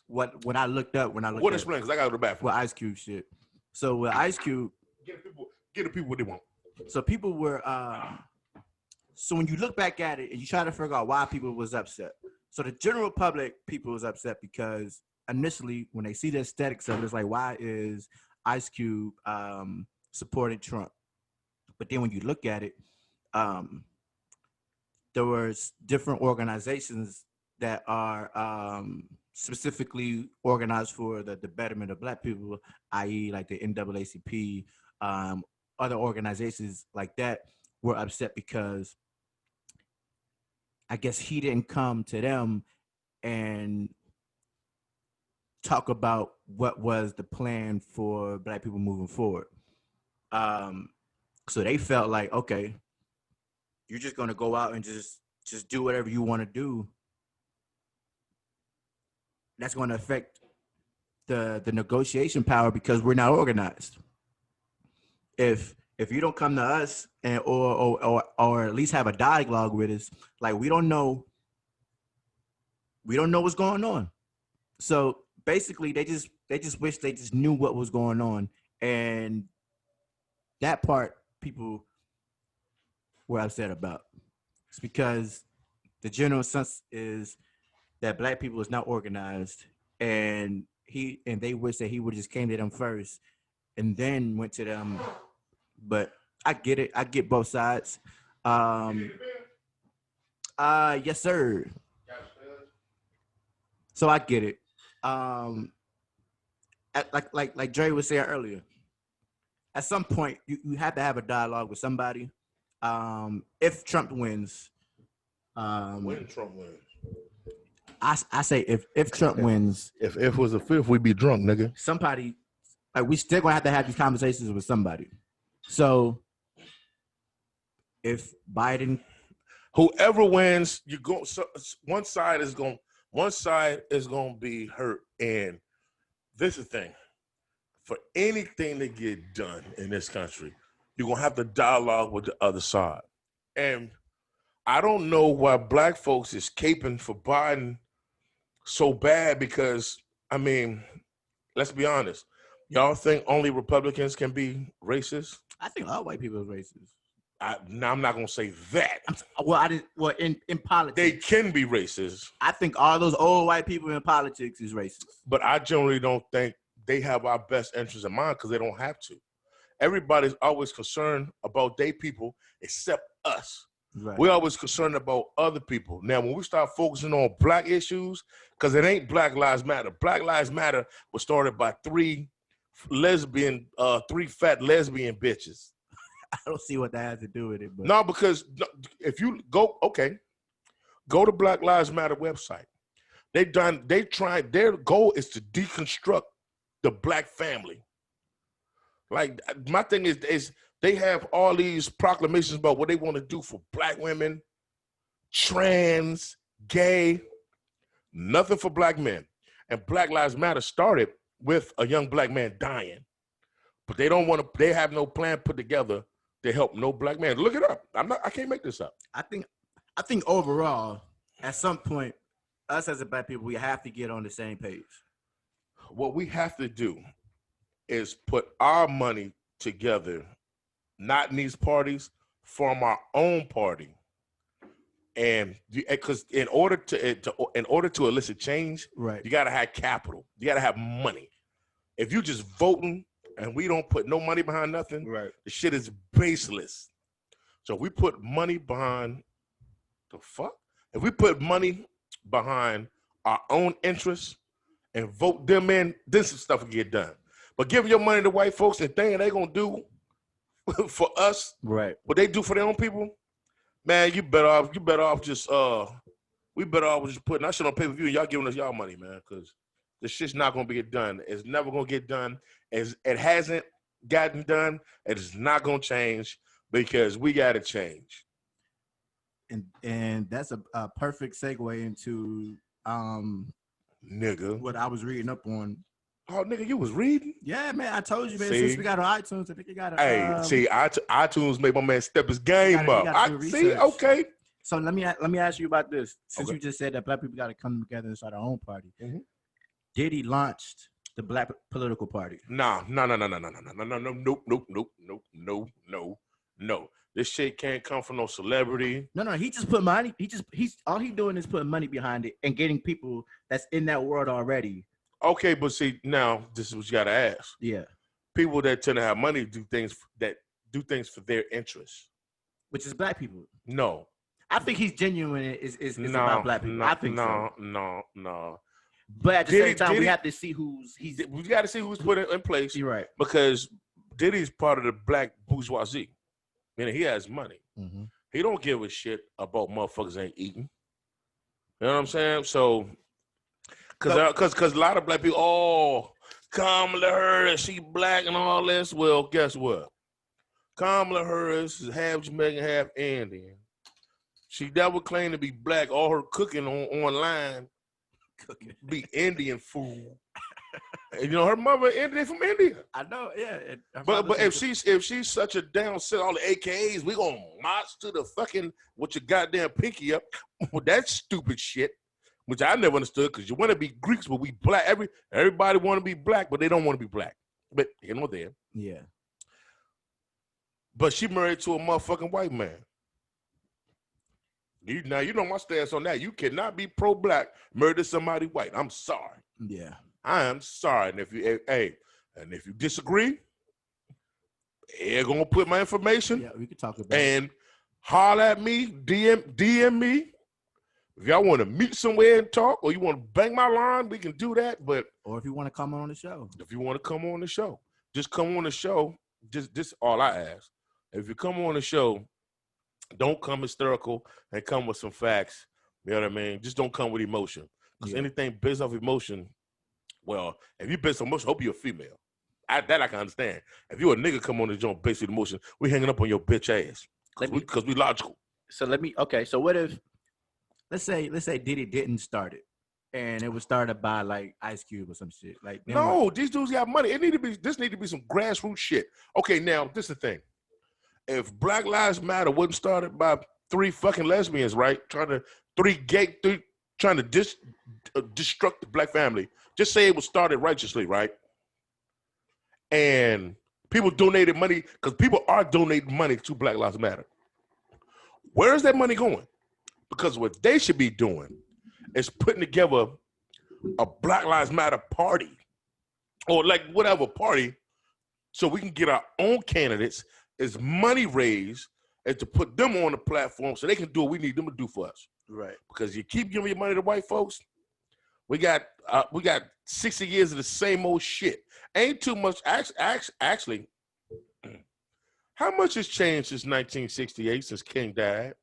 what I looked up when I looked. What explain? Because I got to go to the bathroom. With Ice Cube shit. So with Ice Cube, get the people what they want. So people were. So when you look back at it and you try to figure out why people was upset, so the general public people was upset because initially when they see the aesthetics of it, it's like, why is Ice Cube supporting Trump? But then when you look at it, there was different organizations that are specifically organized for the betterment of Black people, i.e. like the NAACP, other organizations like that were upset because I guess he didn't come to them and talk about what was the plan for Black people moving forward. So they felt like, okay, you're just gonna go out and just do whatever you want to do. That's going to affect the negotiation power because we're not organized. If you don't come to us and or at least have a dialogue with us, like we don't know what's going on. So basically, they just wish they just knew what was going on, and that part people were upset about. It's because the general sense is that Black people is not organized, and they wish that he would just came to them first and then went to them. But I get it. I get both sides. Yes, sir. So I get it. Like Dre was saying earlier, at some point you have to have a dialogue with somebody. If Trump wins, When Trump wins. I say if Trump wins, If was a fifth, we'd be drunk, nigga. somebody like we still gonna have these conversations with somebody. So if Biden, Whoever wins, you go. So, one side is going to be hurt, and this is the thing. For anything to get done in this country, you're gonna have to dialogue with the other side. And I don't know why black folks is caping for Biden so bad because, I mean, let's be honest. Y'all think only Republicans can be racist? I think all white people are racist. Now, I'm not going to say that. In politics. They can be racist. I think all those old white people in politics is racist. But I generally don't think they have our best interests in mind because they don't have to. Everybody's always concerned about their people except us. Right. We're always concerned about other people. Now, when we start focusing on black issues, because it ain't Black Lives Matter. Black Lives Matter was started by three fat lesbian bitches. I don't see what that has to do with it. But. No, because if you go to Black Lives Matter website. Their goal is to deconstruct the black family. Like, my thing is they have all these proclamations about what they want to do for black women, trans, gay, nothing for black men. And Black Lives Matter started with a young black man dying. But they have no plan put together to help no black man. Look it up. I can't make this up. I think overall, at some point, us as a black people, we have to get on the same page. What we have to do is put our money together, not in these parties, form our own party. And because in order to elicit change, right, you gotta have capital. You gotta have money. If you just voting and we don't put no money behind nothing, right, the shit is baseless. So if we put money behind if we put money behind our own interests and vote them in, then some stuff will get done. But giving your money to white folks and thinking they gonna do for us, right, what they do for their own people, man, you better off just we better off just putting that shit on pay-per-view and y'all giving us y'all money, man, because the shit's not gonna get done. It's never gonna get done. It hasn't gotten done. It is not gonna change because we gotta change. And that's a perfect segue into nigga, what I was reading up on. Oh, nigga, you was reading? Yeah, man, I told you, man. See? Since we got on iTunes, I think you got to. Hey, see, iTunes made my man step his game up. See, okay. So let me ask you about this. Since you just said that black people got to come together and start our own party, Diddy launched the Black Political Party. No. This shit can't come from no celebrity. No, he just put money. He's all he doing is putting money behind it and getting people that's in that world already. Okay, but see, now this is what you gotta ask. Yeah, people that tend to have money do things for their interests, which is black people. No, I think he's genuine. Is about black people. I think no. But at the same time, we have to see we got to see who's put it in place. You're right, because Diddy's part of the black bourgeoisie. Meaning he has money. Mm-hmm. He don't give a shit about motherfuckers ain't eating. You know what I'm saying? So, because a lot of black people, Kamala Harris, she black and all this. Well, guess what? Kamala Harris is half Jamaican, half Indian. She never claimed to be black. All her cooking online be Indian food. And, her mother Indian from India. I know, yeah. But if she's such a down set, all the AKAs, we gonna march to the fucking with your goddamn pinky up. Well, that stupid shit, which I never understood, because you want to be Greeks, but we black. Everybody want to be black, but they don't want to be black. But you know there. Yeah. But she married to a motherfucking white man. Now you know my stance on that. You cannot be pro-black, murder somebody white. I'm sorry. Yeah. I am sorry. And if you disagree, you're gonna put my information. Yeah, we can talk about and holler at me, DM me. If y'all want to meet somewhere and talk, or you want to bang my line, we can do that. But or if you want to come on the show, just come on the show. Just all I ask. If you come on the show, don't come hysterical and come with some facts. You know what I mean? Just don't come with emotion. Because anything based off emotion, well, if you based on emotion, hope you're a female. That I can understand. If you a nigga come on the joint based on emotion, we hanging up on your bitch ass. Because we logical. So so what if, let's say Diddy didn't start it, and it was started by like Ice Cube or some shit. Like no, these dudes got money. This need to be some grassroots shit. Okay, now this is the thing. If Black Lives Matter wasn't started by 3 fucking lesbians, right? Trying to destruct the black family. Just say it was started righteously, right? And people donated money because people are donating money to Black Lives Matter. Where is that money going? Because what they should be doing is putting together a Black Lives Matter party or like whatever party so we can get our own candidates as money raised and to put them on the platform so they can do what we need them to do for us. Right. Because you keep giving your money to white folks, we got 60 years of the same old shit. Ain't too much. Actually, how much has changed since 1968, since King died?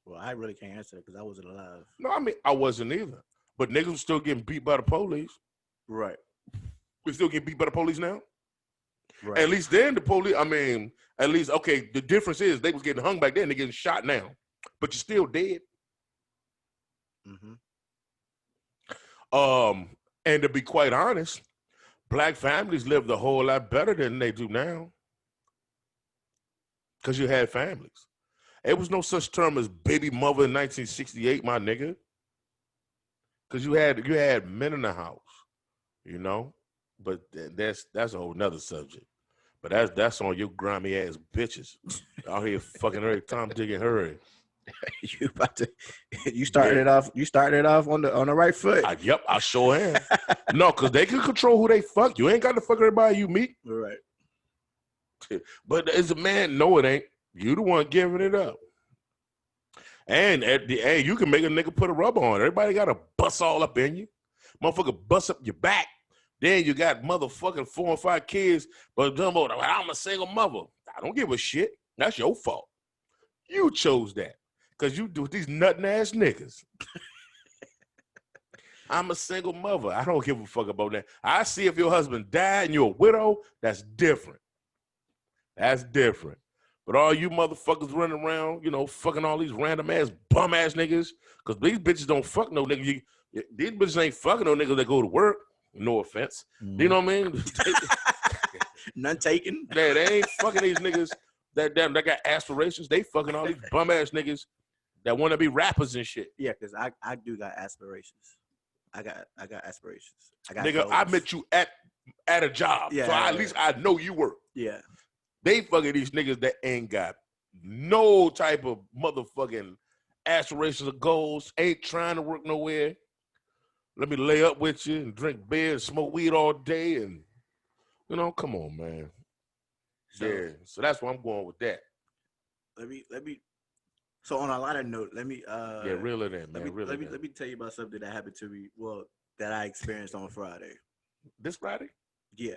Well, I really can't answer because I wasn't alive. No, I mean, I wasn't either. But niggas were still getting beat by the police. Right. We still getting beat by the police now? Right. At least then the police, at least, okay, the difference is they was getting hung back then, they're getting shot now. But you're still dead. Mm-hmm. And to be quite honest, black families lived a whole lot better than they do now. Because you had families. There was no such term as baby mother in 1968, my nigga. Because you had men in the house, you know? But that's a whole nother subject. But that's on your grimy ass bitches out here fucking every Tom, Dick, and Harry. You started it off on the right foot. Yep, I sure am. No, because they can control who they fuck. You ain't got to fuck everybody you meet. Right. But as a man, no, it ain't. You the one giving it up. And at the end, you can make a nigga put a rubber on. Everybody got to bust all up in you. Motherfucker bust up your back. Then you got motherfucking 4 or 5 kids. But I'm a single mother. I don't give a shit. That's your fault. You chose that. Because you do these nutting ass niggas. I'm a single mother. I don't give a fuck about that. I see if your husband died and you're a widow, that's different. That's different. But all you motherfuckers running around, fucking all these random ass bum ass niggas, because these bitches don't fuck no niggas. These bitches ain't fucking no niggas that go to work. No offense. Mm. You know what I mean? None taken. Yeah, they ain't fucking these niggas that got aspirations. They fucking all these bum ass niggas that want to be rappers and shit. Yeah, because I do got aspirations. I got aspirations. Nigga, goals. I met you at a job. Yeah, so at least I know you work. Yeah. They fucking these niggas that ain't got no type of motherfucking aspirations or goals, ain't trying to work nowhere. Let me lay up with you and drink beer and smoke weed all day and, come on, man. So that's where I'm going with that. Let me. So on a lighter note, let me. Reel it in, man. Let me tell you about something that happened to me. Well, that I experienced on Friday. This Friday? Yeah.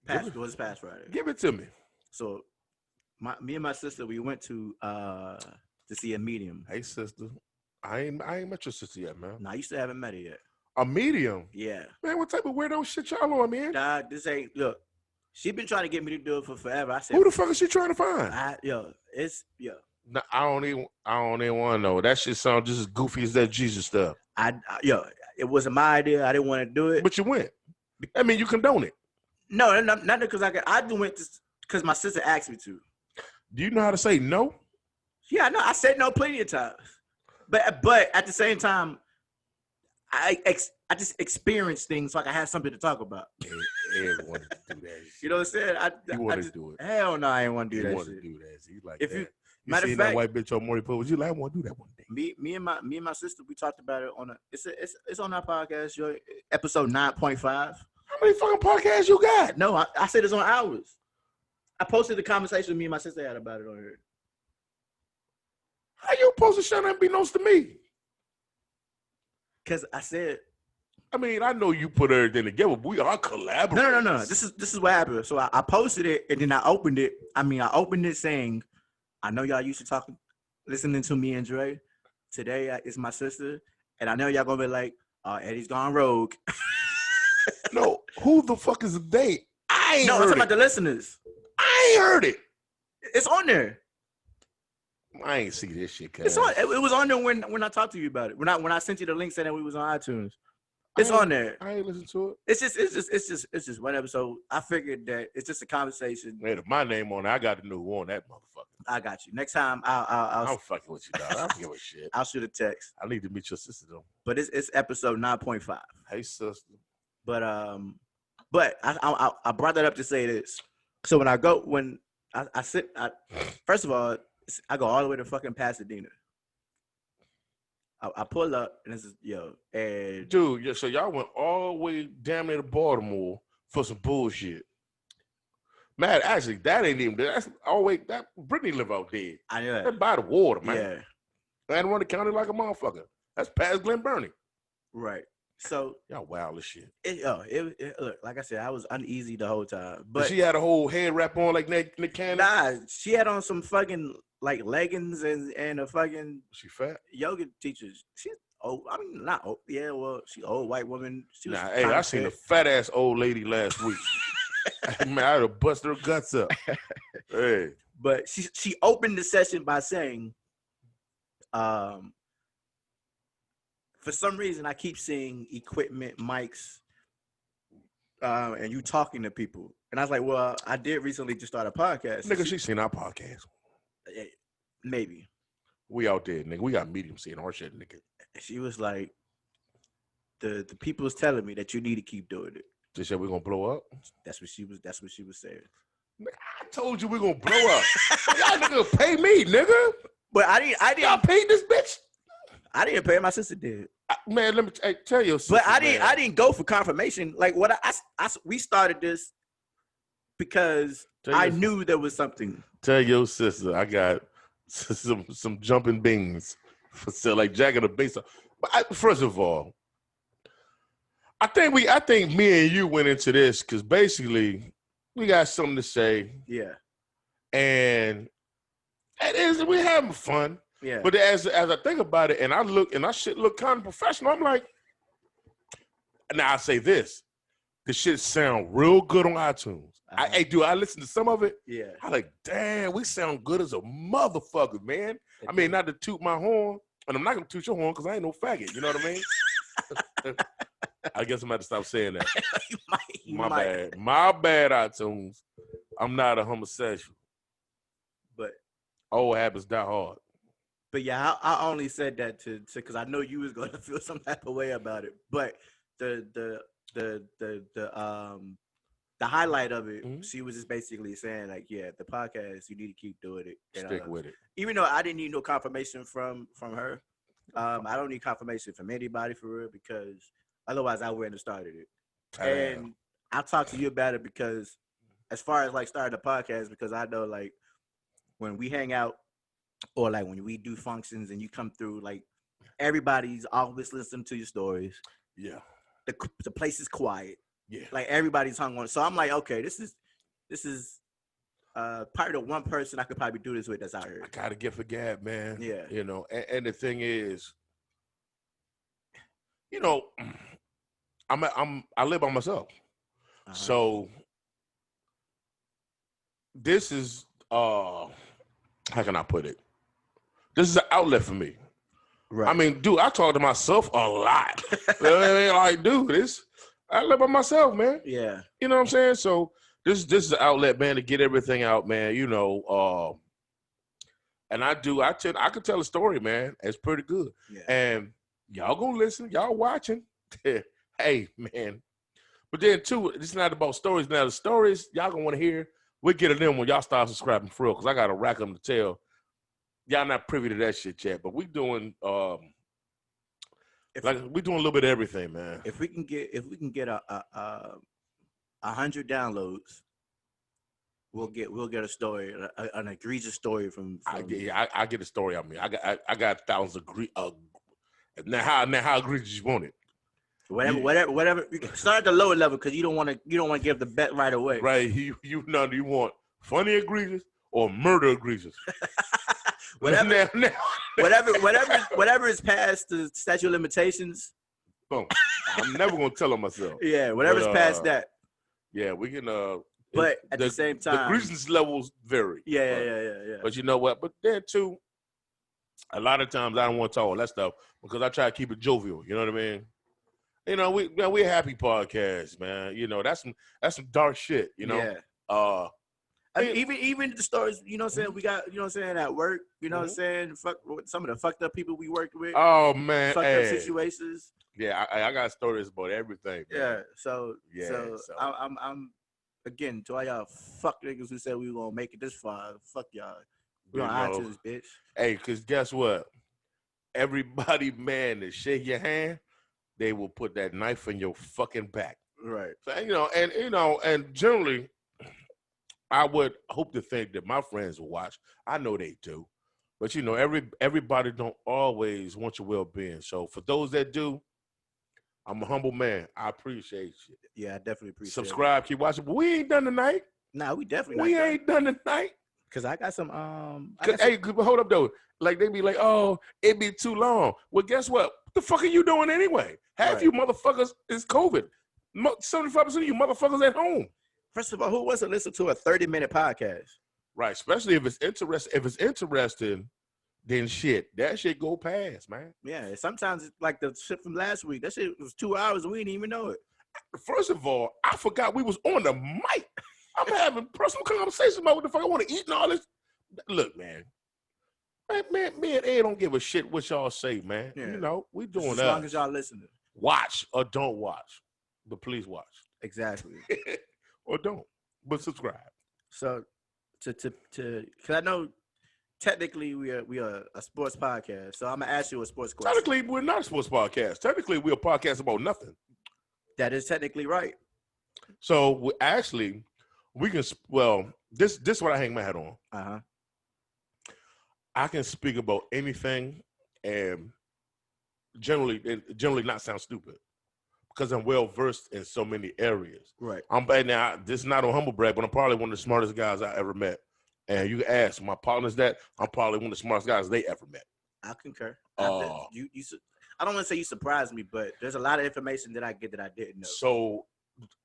Past Friday. Give it to me. So, me and my sister, we went to see a medium. Hey, sister, I ain't met your sister yet, man. No, you still haven't met her yet. A medium? Yeah. Man, what type of weirdo shit y'all on, man? Nah, this ain't. Look, she been trying to get me to do it for forever. I said, who the fuck is she trying to find? No, I don't even want to know. That shit sounds just as goofy as that Jesus stuff. It wasn't my idea. I didn't want to do it. But you went. I mean, you condone it. No, not because I do it because my sister asked me to. Do you know how to say no? Yeah, I know. I said no plenty of times. But at the same time, I just experienced things so I can have something to talk about. Everyone wanted to do that. You know what I'm saying? You want to do it. Hell no, I ain't want to do that. You want to do that. See, like if that. You seen that white bitch on Morty Post. You like, I want to do that one day. Me and my sister, we talked about it on it's on our podcast, your episode 9.5. How many fucking podcasts you got? No, I said it's on ours. I posted the conversation me and my sister had about it on here. How you supposed to shut up and be nice to me? Because I said I mean, I know you put everything together, but we are collaborators. No. This is what happened. So I posted it and then I opened it. I opened it saying, I know y'all used to talking, listening to me and Dre. Today is my sister, and I know y'all gonna be like, Eddie's gone rogue. No, who the fuck is they? I ain't No, I'm heard talking it. about the listeners. I ain't heard it. It's on there. I ain't see this shit. It's on. It was on there when I talked to you about it. When I sent you the link saying that we was on iTunes. It's on there. I ain't listen to it. It's just one episode. I figured that it's just a conversation. Man, if my name on it, I got to know who on that motherfucker. I got you. Next time, I'll I'm fucking with you, dog. I don't give a shit. I'll shoot a text. I need to meet your sister though. But it's episode 9.5. Hey, sister. But I brought that up to say this. So when I sit, first of all, I go all the way to fucking Pasadena. I pull up and it's and Dude, yeah, so y'all went all the way damn near to Baltimore for some bullshit. Man, actually, that ain't even that's that Brittany live out there. I know that. That's by the water, man. Yeah. I don't want to count it like a motherfucker. That's past Glen Burnie. Right. So y'all wild as shit. It look, like I said, I was uneasy the whole time. But she had a whole head wrap on like Nick Cannon. Nah, she had on some fucking like leggings and a fucking. She fat yoga teacher. She's old. I mean, not old. Yeah, well, she old white woman. She was hey, I seen a fat ass old lady last week. Man, I'd have busted her guts up. Hey, but she opened the session by saying, for some reason, I keep seeing equipment, mics, and you talking to people. And I was like, well, I did recently just start a podcast. Nigga, she seen our podcast. Maybe. We out there, nigga. We got medium seeing our shit, nigga. She was like, the people was telling me that you need to keep doing it. She said we're gonna blow up. That's what she was saying. I told you we're gonna blow up. Y'all nigga pay me, nigga. But I didn't. Y'all paid this bitch. I didn't pay. My sister did. Man, let me tell you. But I didn't go for confirmation. Like what we started this because I knew there was something. Tell your sister I got some jumping beans for sale, like Jack of the Base. But first of all, I think me and you went into this because basically we got something to say. Yeah. And we're having fun. Yeah. But as I think about it, and I look and shit look kind of professional, I'm like, now I say this. The shit sound real good on iTunes. Do I listen to some of it? Yeah. I like, damn, we sound good as a motherfucker, man. I mean, not to toot my horn, and I'm not gonna toot your horn because I ain't no faggot. You know what I mean? I guess I'm about to stop saying that. My bad. My bad, iTunes. I'm not a homosexual. But old habits die hard. But yeah, I only said that to because I know you was gonna feel some type of way about it. But the highlight of it, she was just basically saying like, yeah, the podcast, you need to keep doing it. Stick with it. Even though I didn't need no confirmation from her, I don't need confirmation from anybody for real because otherwise I wouldn't have started it. And I talked to you about it because as far as like starting a podcast, because I know like when we hang out or like when we do functions and you come through, like everybody's always listening to your stories. Yeah. The place is quiet. Yeah. Like everybody's hung on. So I'm like, okay, this is probably the one person I could probably do this with that's out here. I gotta get for gab, man. Yeah. You know, and the thing is, you know, I live by myself. Uh-huh. So this is how can I put it? This is an outlet for me. Right. I mean, dude, I talk to myself a lot. You know what I mean? Like, dude, I live by myself, man. Yeah. You know what I'm saying? So this is an outlet, man, to get everything out, man. You know, and I can tell a story, man. It's pretty good. Yeah. And y'all gonna listen, y'all watching. Hey, man. But then too, it's not about stories. Now the stories y'all gonna want to hear, we'll get to them when y'all start subscribing for real, because I got a rack of them to tell. Y'all not privy to that shit yet, but we doing we doing a little bit of everything, man. If we can get 100 downloads, we'll get a story, an egregious story from I get a story on me. I got thousands of now how egregious you want it. Whatever. You can start at the lower level because you don't want to give the bet right away. Right. You want funny egregious or murder egregious. whatever is past the statute of limitations. Boom. I'm never gonna tell on myself. Yeah, whatever's past that. Yeah, we can. But at the same time, the egregiousness levels vary. Yeah. But you know what? But then too, a lot of times I don't want to talk all that stuff because I try to keep it jovial. You know what I mean? You know, we're a happy podcast, man. You know, that's some dark shit. You know. Yeah. I mean, even the stories, you know what I'm saying, we got, you know what I'm saying, at work, you know what I'm saying, some of the fucked up people we worked with. Oh, man. Fucked up situations. Yeah, I got stories about everything, man. Yeah, so I'm again, to all y'all fuck niggas who said we were going to make it this far, fuck y'all. We on iTunes, bitch. Hey, because guess what? Everybody, man, that shake your hand, they will put that knife in your fucking back. Right. So, and generally, I would hope to think that my friends will watch. I know they do. But, you know, everybody don't always want your well-being. So for those that do, I'm a humble man. I appreciate you. Yeah, I definitely appreciate it. Subscribe, keep watching. But we ain't done tonight. Nah, we definitely we ain't done tonight. Because I got some Hey, hold up, though. Like, they be like, oh, it be too long. Well, guess what? What the fuck are you doing anyway? Half you motherfuckers is COVID. 75% of you motherfuckers at home. First of all, who wants to listen to a 30-minute podcast? Right, especially if it's interesting. If it's interesting, then shit, that shit go past, man. Yeah, sometimes it's like the shit from last week. That shit was 2 hours and we didn't even know it. First of all, I forgot we was on the mic. I'm having personal conversations about what the fuck I want to eat and all this. Look, man, me and Ed don't give a shit what y'all say, man. Yeah. You know, we doing that. As long as y'all listening. Watch or don't watch, but please watch. Exactly. Or don't, but subscribe. So, because I know technically we are a sports podcast, so I'm gonna ask you a sports question. Technically, we're not a sports podcast. Technically, we're a podcast about nothing. That is technically right. So we can. Well, this is what I hang my hat on. I can speak about anything, and generally not sound stupid. Because I'm well versed in so many areas. Right. Now this is not on humble brag, but I'm probably one of the smartest guys I ever met. And you can ask my partners that I'm probably one of the smartest guys they ever met. I concur. I don't want to say you surprised me, but there's a lot of information that I get that I didn't know. So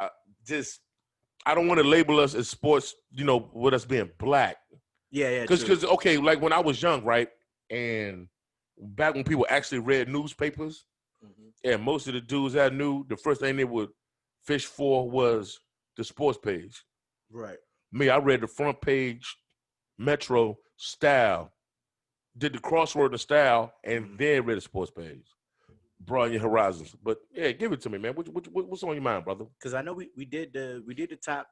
I don't want to label us as sports, you know, with us being black. Yeah. Because okay, like when I was young, right, and back when people actually read newspapers. And most of the dudes I knew, the first thing they would fish for was the sports page. Right. Me, I read the front page, Metro, Style, did the crossword of Style, and then read the sports page. Broaden your horizons. But yeah, give it to me, man. What's on your mind, brother? Because I know we did the top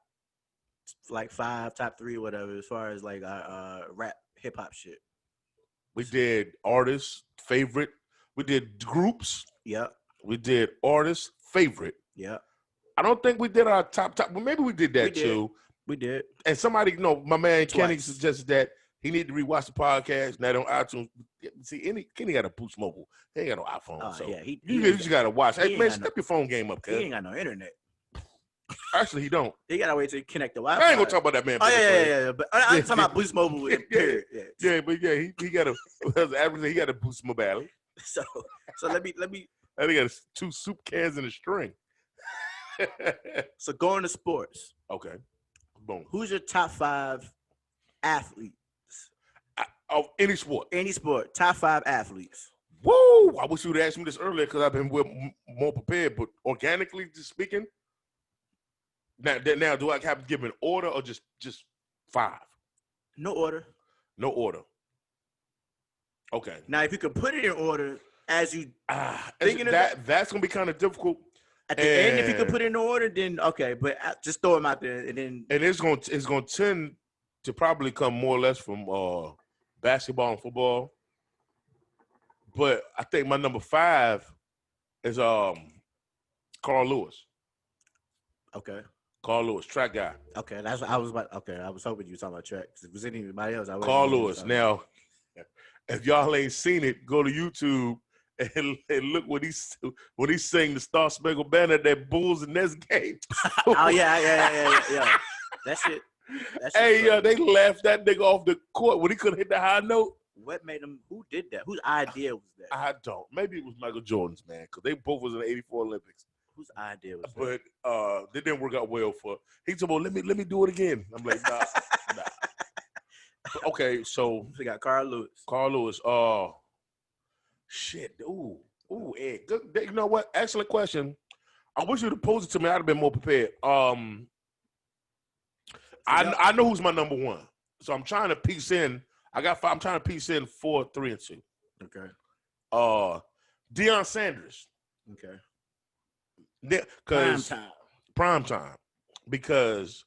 like 5, top 3, whatever, as far as like rap hip hop shit. We did artists, favorite. We did groups. Yep. We did artists, favorite. Yep. I don't think we did our top. Well, maybe we did that too. We did. And somebody, you know, my man Kenny suggested that he need to rewatch the podcast. Now on iTunes. See, Kenny got a Boost Mobile. He ain't got no iPhone. So yeah, you just gotta watch. Hey man, step your phone game up, cuz. He ain't got no internet. Actually, he don't. He gotta wait till you connect the Wi-Fi. I ain't gonna talk about that man. Oh yeah. But I'm talking about Boost Mobile. Yeah, but yeah, he got a Boost Mobile. So let me. I think got 2 soup cans and a string. So going to sports. Okay. Boom. Who's your top 5 athletes? Of any sport. Any sport. Top 5 athletes. Woo! I wish you would asked me this earlier because I've been more prepared. But organically just speaking, now do I have to give an order or just 5? No order. No order. Okay. Now, if you could put it in order as you thinking that's gonna be kind of difficult. At the end, if you could put it in order, then okay. But just throw them out there, and it's gonna tend to probably come more or less from basketball and football. But I think my number 5 is Carl Lewis. Okay. Carl Lewis, track guy. Okay, that's what I was about. Okay, I was hoping you were talking about track. If it was anybody else, Carl Lewis. Now, if y'all ain't seen it, go to YouTube and look when he sang the Star Spangled Banner at that Bulls and Nets game. Oh yeah. That shit. Hey, they laughed that nigga off the court when he couldn't hit the high note. What made him? Who did that? Whose idea was that? I don't. Maybe it was Michael Jordan's, man, because they both was in the '84 Olympics. Whose idea was that? But they didn't work out well for. He said, "Well, let me do it again." I'm like, nah. Okay, so we got Carl Lewis. Carl Lewis. Shit. Ooh, Ed. Good, you know what? Excellent question. I wish you'd have posed it to me. I'd have been more prepared. I know who's my number one. So I'm trying to piece in. I got 5. I'm trying to piece in 4, 3, and 2. Okay. Deion Sanders. Okay. Because prime time. Because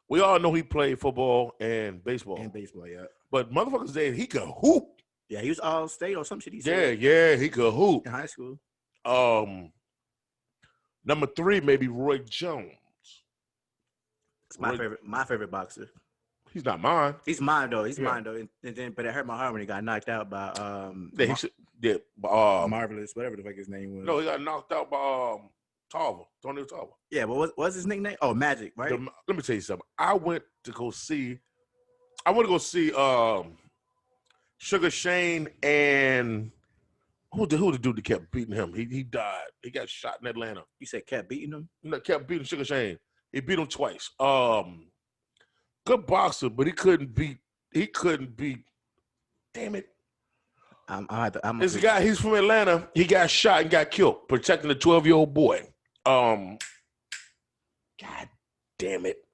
we all know he played football and baseball. Yeah. But motherfuckers said he could hoop. Yeah, he was all state or some shit. He said. Yeah, he could hoop in high school. Number 3, maybe Roy Jones. It's my favorite boxer. He's not mine. He's mine though. But it hurt my heart when he got knocked out by Marvelous, whatever the fuck his name was. No, he got knocked out by Tony Tarver. Yeah, but what's his nickname? Oh, Magic, right? Let me tell you something. I went to go see Sugar Shane and who the dude that kept beating him? He died. He got shot in Atlanta. You said kept beating him? No, kept beating Sugar Shane. He beat him twice. Good boxer, but he couldn't beat. Damn it! This guy, he's from Atlanta. He got shot and got killed protecting a 12-year-old boy. God damn it!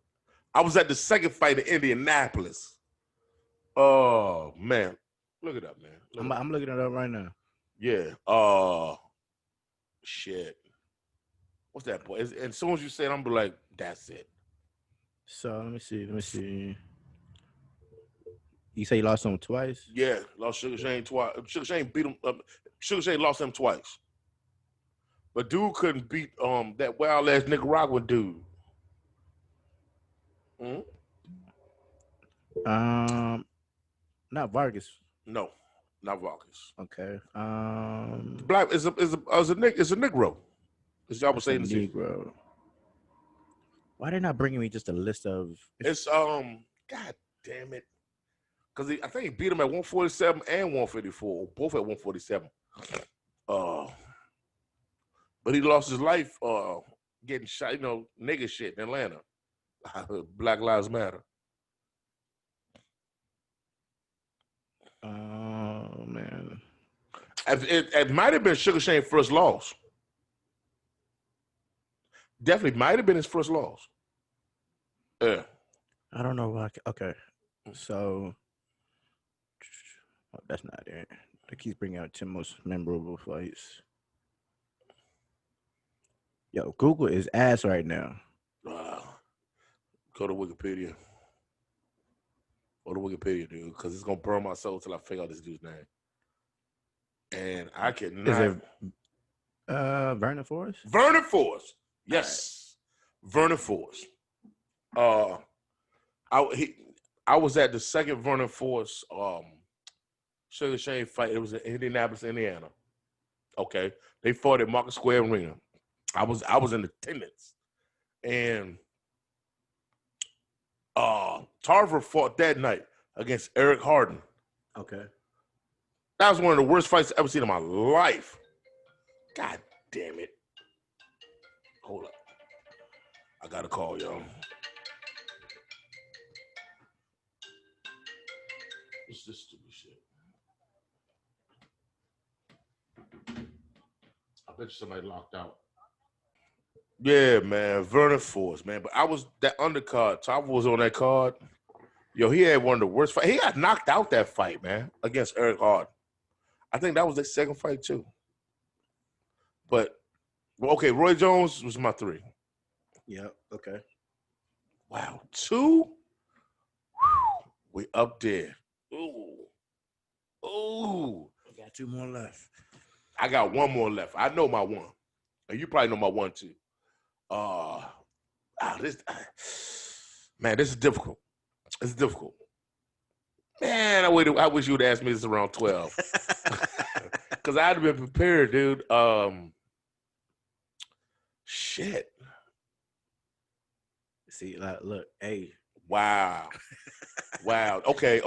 I was at the second fight in Indianapolis. Oh man, look it up, man. I'm looking it up right now. Yeah. Shit. What's that boy? And as soon as you say it, I'm be like, that's it. So let me see. You say you lost him twice? Yeah, lost Sugar Shane twice. Sugar Shane beat him. Sugar Shane lost him twice. But dude couldn't beat that wild ass Nicaraguan dude. Not Vargas. No, not Vargas. Okay. Black is a Negro. As y'all was saying, Negro. Why they not bringing me just a list of? It's God damn it, because I think he beat him at 147 and 154, both at 147. But he lost his life getting shot. Nigga shit in Atlanta. Black Lives Matter. Oh man, it might have been Sugar Shane's first loss. Definitely might have been his first loss. Yeah. I don't know why. Okay. So that's not it. They keep bringing out 10 most memorable fights. Yo, Google is ass right now. Go to Wikipedia. Go to Wikipedia, dude, because it's going to burn my soul till I figure out this dude's name. And I cannot. Is it Vernon Forrest? Vernon Forrest. Yes. Right. Vernon Forrest. I was at the second Vernon Forrest Sugar Shane fight. It was in Indianapolis, Indiana. Okay. They fought at Market Square Arena. I was in attendance. And Tarver fought that night against Eric Harden. Okay. That was one of the worst fights I've ever seen in my life. God damn it. Hold up. I got a call, y'all. What's this stupid shit? I bet you somebody locked out. Yeah, man. Vernon Forrest, man. But I was that undercard. Tarver was on that card. Yo, he had one of the worst fights. He got knocked out that fight, man, against Eric Harden. I think that was their second fight, too. But, okay, Roy Jones was my 3. Yeah, okay. Wow, 2? We up there. Ooh. I got 2 more left. I got 1 more left. I know my 1. And you probably know my 1, too. This is difficult. It's difficult. Man, I wish you would ask me this around 12. Because I'd have been prepared, dude. Shit. See, look, hey. Wow. Okay.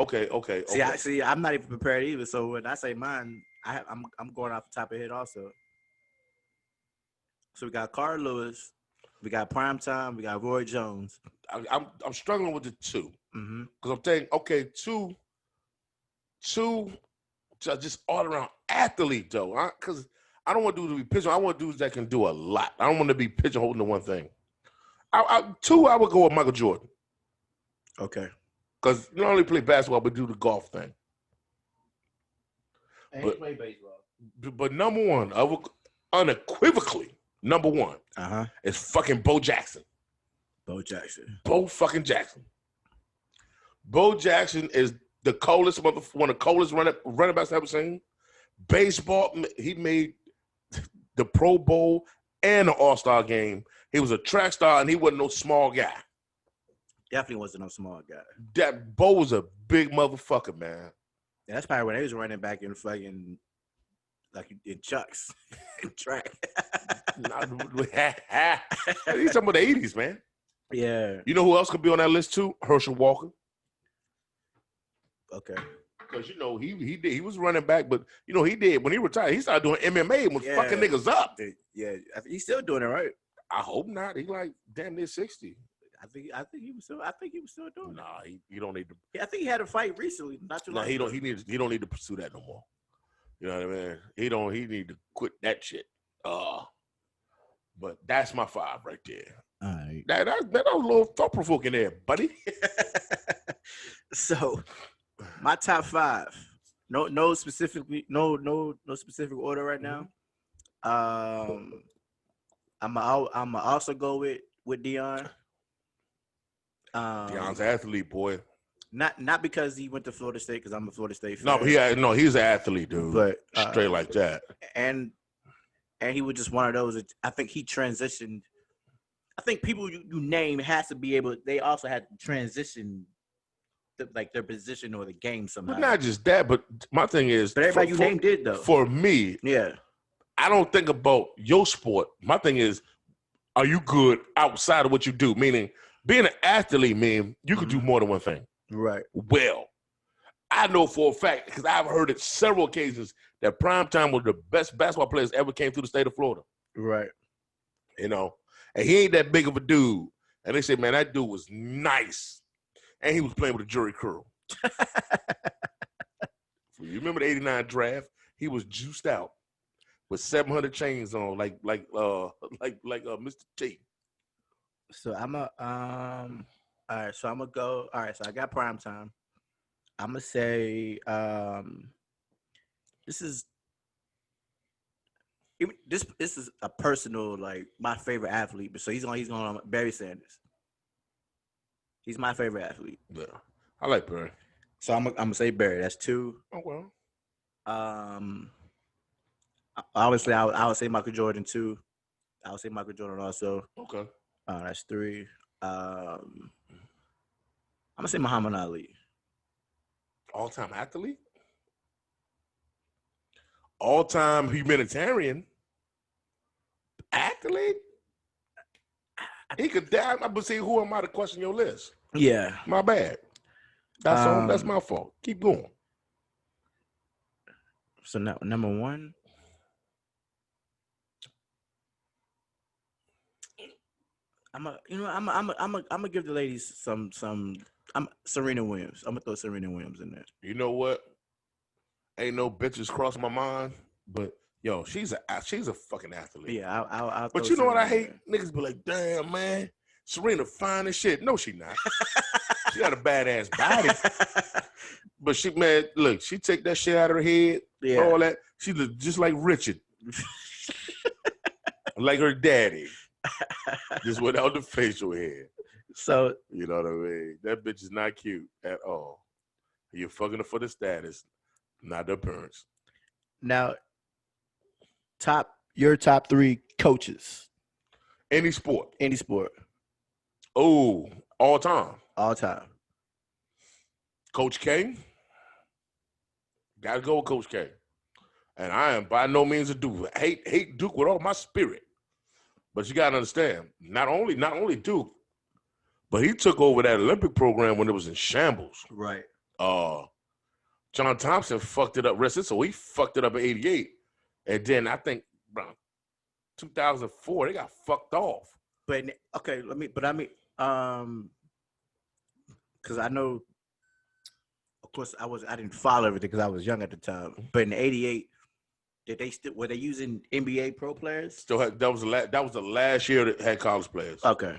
See, I'm not even prepared either. So when I say mine, I'm going off the top of the head also. So we got Carl Lewis, we got Primetime, we got Roy Jones. I'm struggling with the two Mm-hmm. because I'm thinking, okay, two, just all around athlete though, because I don't want dudes to be pigeonholed. I want dudes that can do a lot. I don't want to be pigeonholed into one thing. Two, I would go with Michael Jordan. Okay. Because not only play basketball, but do the golf thing. And he play baseball. But number one, unequivocally, number one is fucking Bo Jackson. Bo Jackson. Bo fucking Jackson. Bo Jackson is the coldest one of the coldest running backs I've ever seen. Baseball, he made the Pro Bowl and the All-Star game. He was a track star, and he wasn't no small guy. Definitely wasn't no small guy. That Bo was a big motherfucker, man. Yeah, that's probably when they was running back in fucking like in Chucks in track. He's talking about the 80s, man. Yeah. You know who else could be on that list too? Herschel Walker. Okay. Because he was running back, but he did when he retired. He started doing MMA and was fucking niggas up. Yeah, he's still doing it, right? I hope not. He like damn near 60. I think he was still doing it. Nah, you don't need to. Yeah, I think he had a fight recently, not too long. He don't need to pursue that no more. You know what I mean? He need to quit that shit. But that's my 5 right there. All right. That was a little thought provoking there, buddy. So, my top 5. No specific order right now. I'm also go with Deion. Deion's an athlete, boy. Not because he went to Florida State, because I'm a Florida State fan. No, but he's an athlete, dude. But straight like that. And he was just one of those. I think he transitioned. I think people you name has to be able. They also had to transition, their position or the game somehow. But not just that. But my thing is, but everybody you named did though. For me, yeah, I don't think about your sport. My thing is, are you good outside of what you do? Meaning, being an athlete, man, you could do more than one thing. Right. Well, I know for a fact, because I've heard it several occasions, that Primetime was the best basketball players ever came through the state of Florida. Right. And he ain't that big of a dude. And they said, man, that dude was nice. And he was playing with a jury curl. You remember the 89 draft? He was juiced out with 700 chains on, like Mr. T. So I'm all right, so I'm gonna go. All right, so I got Primetime. I'm gonna say this is a personal, like, my favorite athlete. But so he's going Barry Sanders. He's my favorite athlete. Yeah, I like Barry. So I'm gonna say Barry. That's 2. Oh well. Obviously I would say Michael Jordan 2. I would say Michael Jordan also. Okay. That's 3. I'm gonna say Muhammad Ali. All-time athlete? All-time humanitarian? Athlete? He could die. But see, who am I to question your list? Yeah. My bad. That's my fault. Keep going. So now, number 1. I'm gonna give the ladies some. I'm Serena Williams. I'm gonna throw Serena Williams in there. You know what? Ain't no bitches cross my mind, but yo, she's a fucking athlete. Yeah, I'll but you know what I hate? Niggas be like, damn man, Serena fine as shit. No, she not. She got a badass body. But she, man, look, she take that shit out of her head. Yeah. All that. She look just like Richard. Like her daddy. Just without the facial hair. So, you know what I mean? That bitch is not cute at all. You're fucking her for the status, not the appearance. Now, your top 3 coaches. Any sport. Oh, all time. Coach K. Gotta go with Coach K. And I am by no means a Duke. Hate Duke with all my spirit. But you gotta understand, not only Duke, but he took over that Olympic program when it was in shambles. Right. John Thompson fucked it up, so he fucked it up in '88, and then I think around 2004 they got fucked off. But okay, because I know, of course, I didn't follow everything because I was young at the time. But in '88, were they using NBA pro players? Still had, that was the last year that had college players. Okay.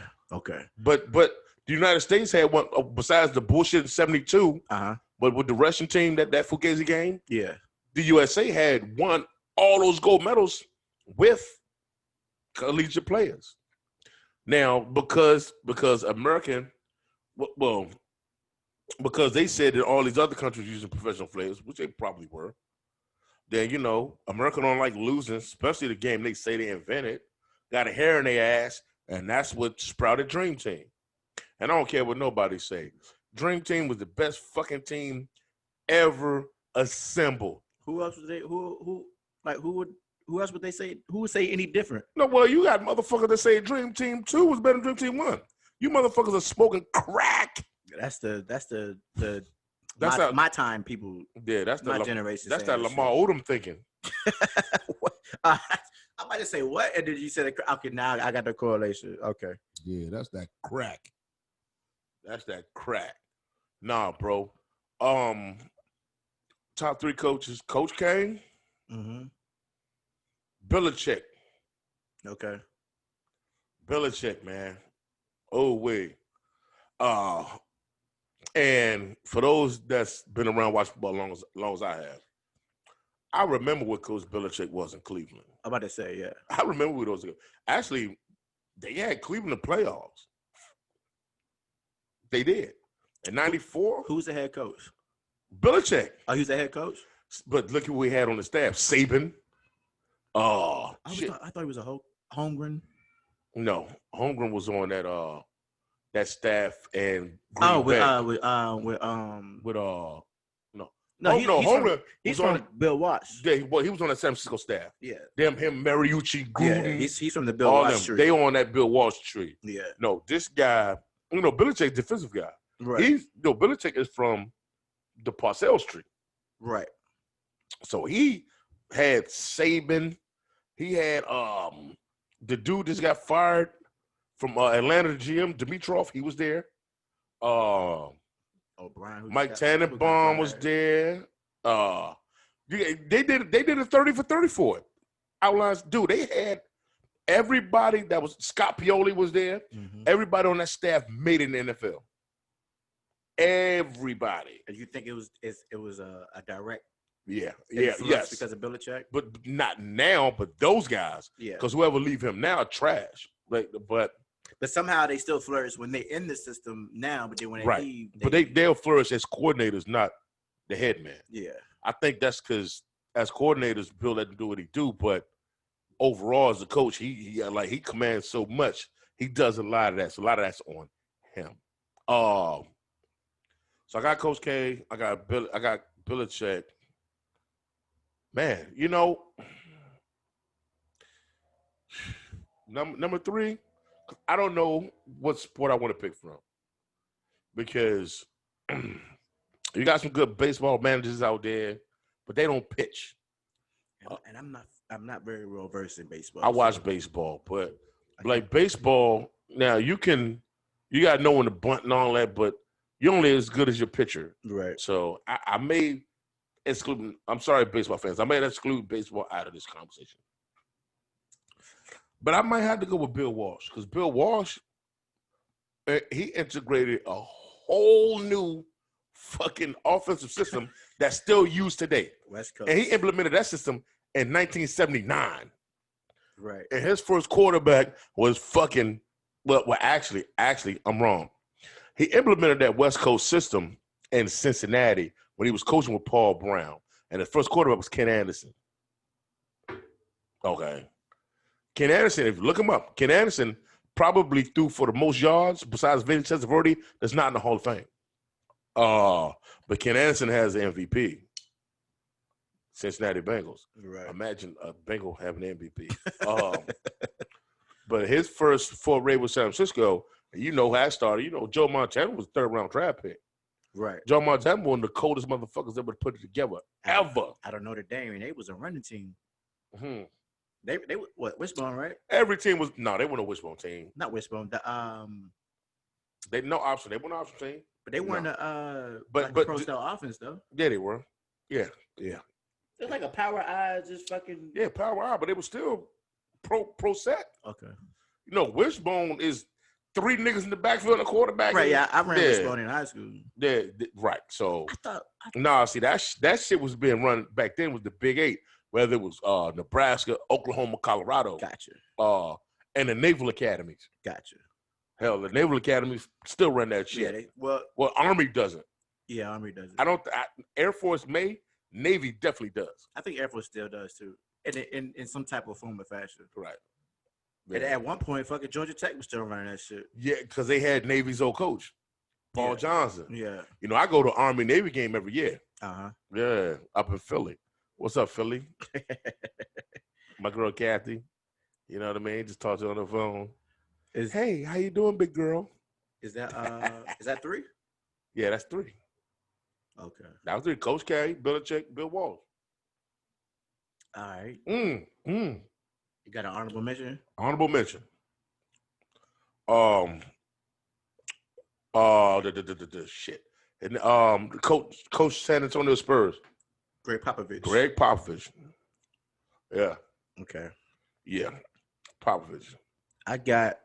But the United States had one besides the bullshit in '72. But with the Russian team that Fugazi game, yeah, the USA had won all those gold medals with collegiate players. Now, because American, well, because they said that all these other countries using professional players, which they probably were, then, America don't like losing, especially the game they say they invented, got a hair in their ass, and that's what sprouted Dream Team. And I don't care what nobody say. Dream Team was the best fucking team ever assembled. Who else was they? Who else would they say? Who would say any different? No, well, you got motherfuckers that say Dream Team 2 was better than Dream Team 1. You motherfuckers are smoking crack. That's That's my time people. Yeah, that's my generation. That's that Lamar Odom thinking. I'm about to say what, and then you said, okay, now I got the correlation. Okay. Yeah, that's that crack. Nah, bro. Top 3 coaches: Coach K, Belichick. Okay. Belichick, man. Oh wait. And for those that's been around watching football as long as I have, I remember what Coach Belichick was in Cleveland. I'm about to say, yeah. I remember what those. Actually, they had Cleveland in the playoffs. They did. In '94. Who's the head coach? Belichick. Oh, he's the head coach? But look at what we had on the staff. Saban. I thought he was a Holmgren. No. Holmgren was on that staff and Holmgren. He's from Bill Walsh. Yeah, he was on the San Francisco staff. Yeah. Him, Mariucci, Gruden. Yeah, he's from the Bill Walsh tree. They on that Bill Walsh tree. Yeah. No, this guy, Belichick's defensive guy. Right. Belichick is from the Parcells tree. Right. So he had Saban. He had the dude just got fired from Atlanta, the GM, Dimitrov. He was there. Brian. Mike Tannenbaum was there. They did a 30 for 30 for it. Outlines, dude. They had everybody that was. Scott Pioli was there. Mm-hmm. Everybody on that staff made it in the NFL. Everybody. And you think it was a direct? Yes, because of Belichick, but not now. But those guys, because whoever leave him now, trash. But somehow they still flourish when they in the system now. But then when they leave, they'll flourish as coordinators, not the head man. Yeah, I think that's because as coordinators, Bill let him do what he do. But overall, as a coach, he commands so much. He does a lot of that. So a lot of that's on him. So I got Coach K. I got Belichick. Man, number 3, I don't know what sport I want to pick from because you got some good baseball managers out there, but they don't pitch. And I'm not very well versed in baseball. I watch baseball, but like baseball, now you got to know when to bunt and all that, but you're only as good as your pitcher. Right. So I may exclude. I'm sorry, baseball fans. I may exclude baseball out of this conversation. But I might have to go with Bill Walsh because Bill Walsh, he integrated a whole new fucking offensive system that's still used today. West Coast. And he implemented that system in 1979. Right. And his first quarterback was fucking. Well, actually, I'm wrong. He implemented that West Coast system in Cincinnati when he was coaching with Paul Brown. And the first quarterback was Ken Anderson. Okay. Ken Anderson, if you look him up, Ken Anderson probably threw for the most yards besides Vince Testaverde that's not in the Hall of Fame. But Ken Anderson has the MVP. Cincinnati Bengals. Right. Imagine a Bengal having an MVP. But his first foray with San Francisco, you know how that started. You know, Joe Montana was a 3rd-round draft pick. Right. Joe Montana was one of the coldest motherfuckers ever put it together, ever. I don't know the name, and they was a running team. Mm-hmm. They what Wishbone, right? Every team was they weren't a wishbone team. Not Wishbone. They no option. They weren't an option team. But they weren't but pro style offense though. Yeah, they were. Yeah. It's like a power eye, just fucking. Yeah, power eye, but they were still pro set. Okay. You know, wishbone is 3 niggas in the backfield and a quarterback. Right. Yeah, I ran wishbone in high school. Yeah. Right. So. I thought. See that shit was being run back then with the Big 8, whether it was Nebraska, Oklahoma, Colorado. Gotcha. And the Naval Academies. Gotcha. Hell, the Naval Academies still run that shit. Yeah. Well, Army doesn't. Yeah, Army doesn't. Air Force may. Navy definitely does. I think Air Force still does too, in some type of form or fashion. Right. Yeah. And at one point, fucking Georgia Tech was still running that shit. Yeah, because they had Navy's old coach, Paul Johnson. Yeah. You know, I go to Army Navy game every year. Uh-huh. Yeah, up in Philly. What's up, Philly? My girl Kathy. You know what I mean? Just talk to her on the phone. Hey, how you doing, big girl? Is that 3? Yeah, that's 3. Okay. That was 3. Coach K, Belichick, Bill Walsh. All right. You got an honorable mention? Honorable mention. The shit. And Coach San Antonio Spurs. Greg Popovich. Yeah. Okay. Yeah. Popovich. I got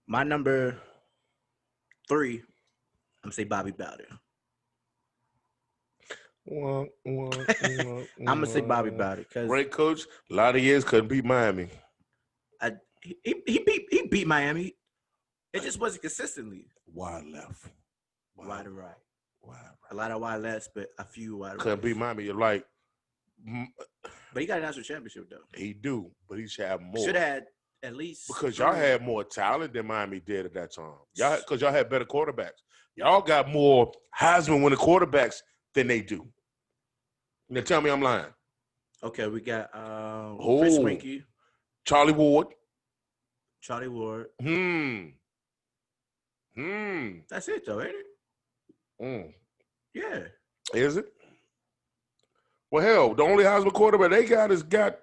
my number 3. I'm gonna say Bobby Bowden. I'm gonna say Bobby Bowden because great coach. A lot of years couldn't beat Miami. He beat Miami. It just wasn't consistently. Wide left. Wide right. A lot of wide lefts, but a few wide right. Couldn't beat Miami. You're like. But he got a national championship though. He do, but he should have more. Should have at least because y'all had more talent than Miami did at that time. Because y'all had better quarterbacks. Y'all got more Heisman winning quarterbacks than they do. Now tell me I'm lying. Okay, we got Chris Winkie, Charlie Ward. That's it though, ain't it? Yeah. Is it? Well, hell, the only Heisman quarterback they got they got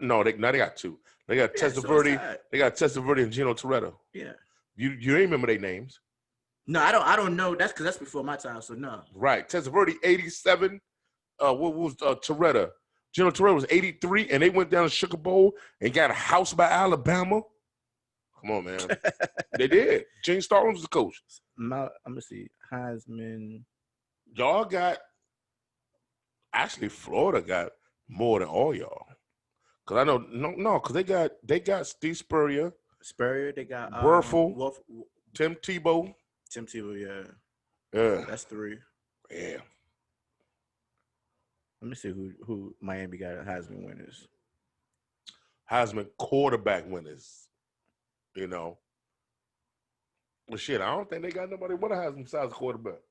2. They got Testaverde. They got Testaverde and Gino Toretta. Yeah. You ain't remember their names? No, I don't know. That's because that's before my time. So no. Right, Testaverde 87. What was Toretta? Gino Toretta was 83, and they went down to Sugar Bowl and got a house by Alabama. Come on, man. They did. Gene Stallings was the coach. I'm gonna see Heisman. Y'all got. Actually, Florida got more than all y'all. Cause I know because they got Steve Spurrier. They got Werfel, Tim Tebow. Yeah. Yeah. That's 3. Yeah. Let me see who Miami got Heisman winners. Heisman quarterback winners. You know. Well, shit, I don't think they got nobody with a Heisman besides quarterback.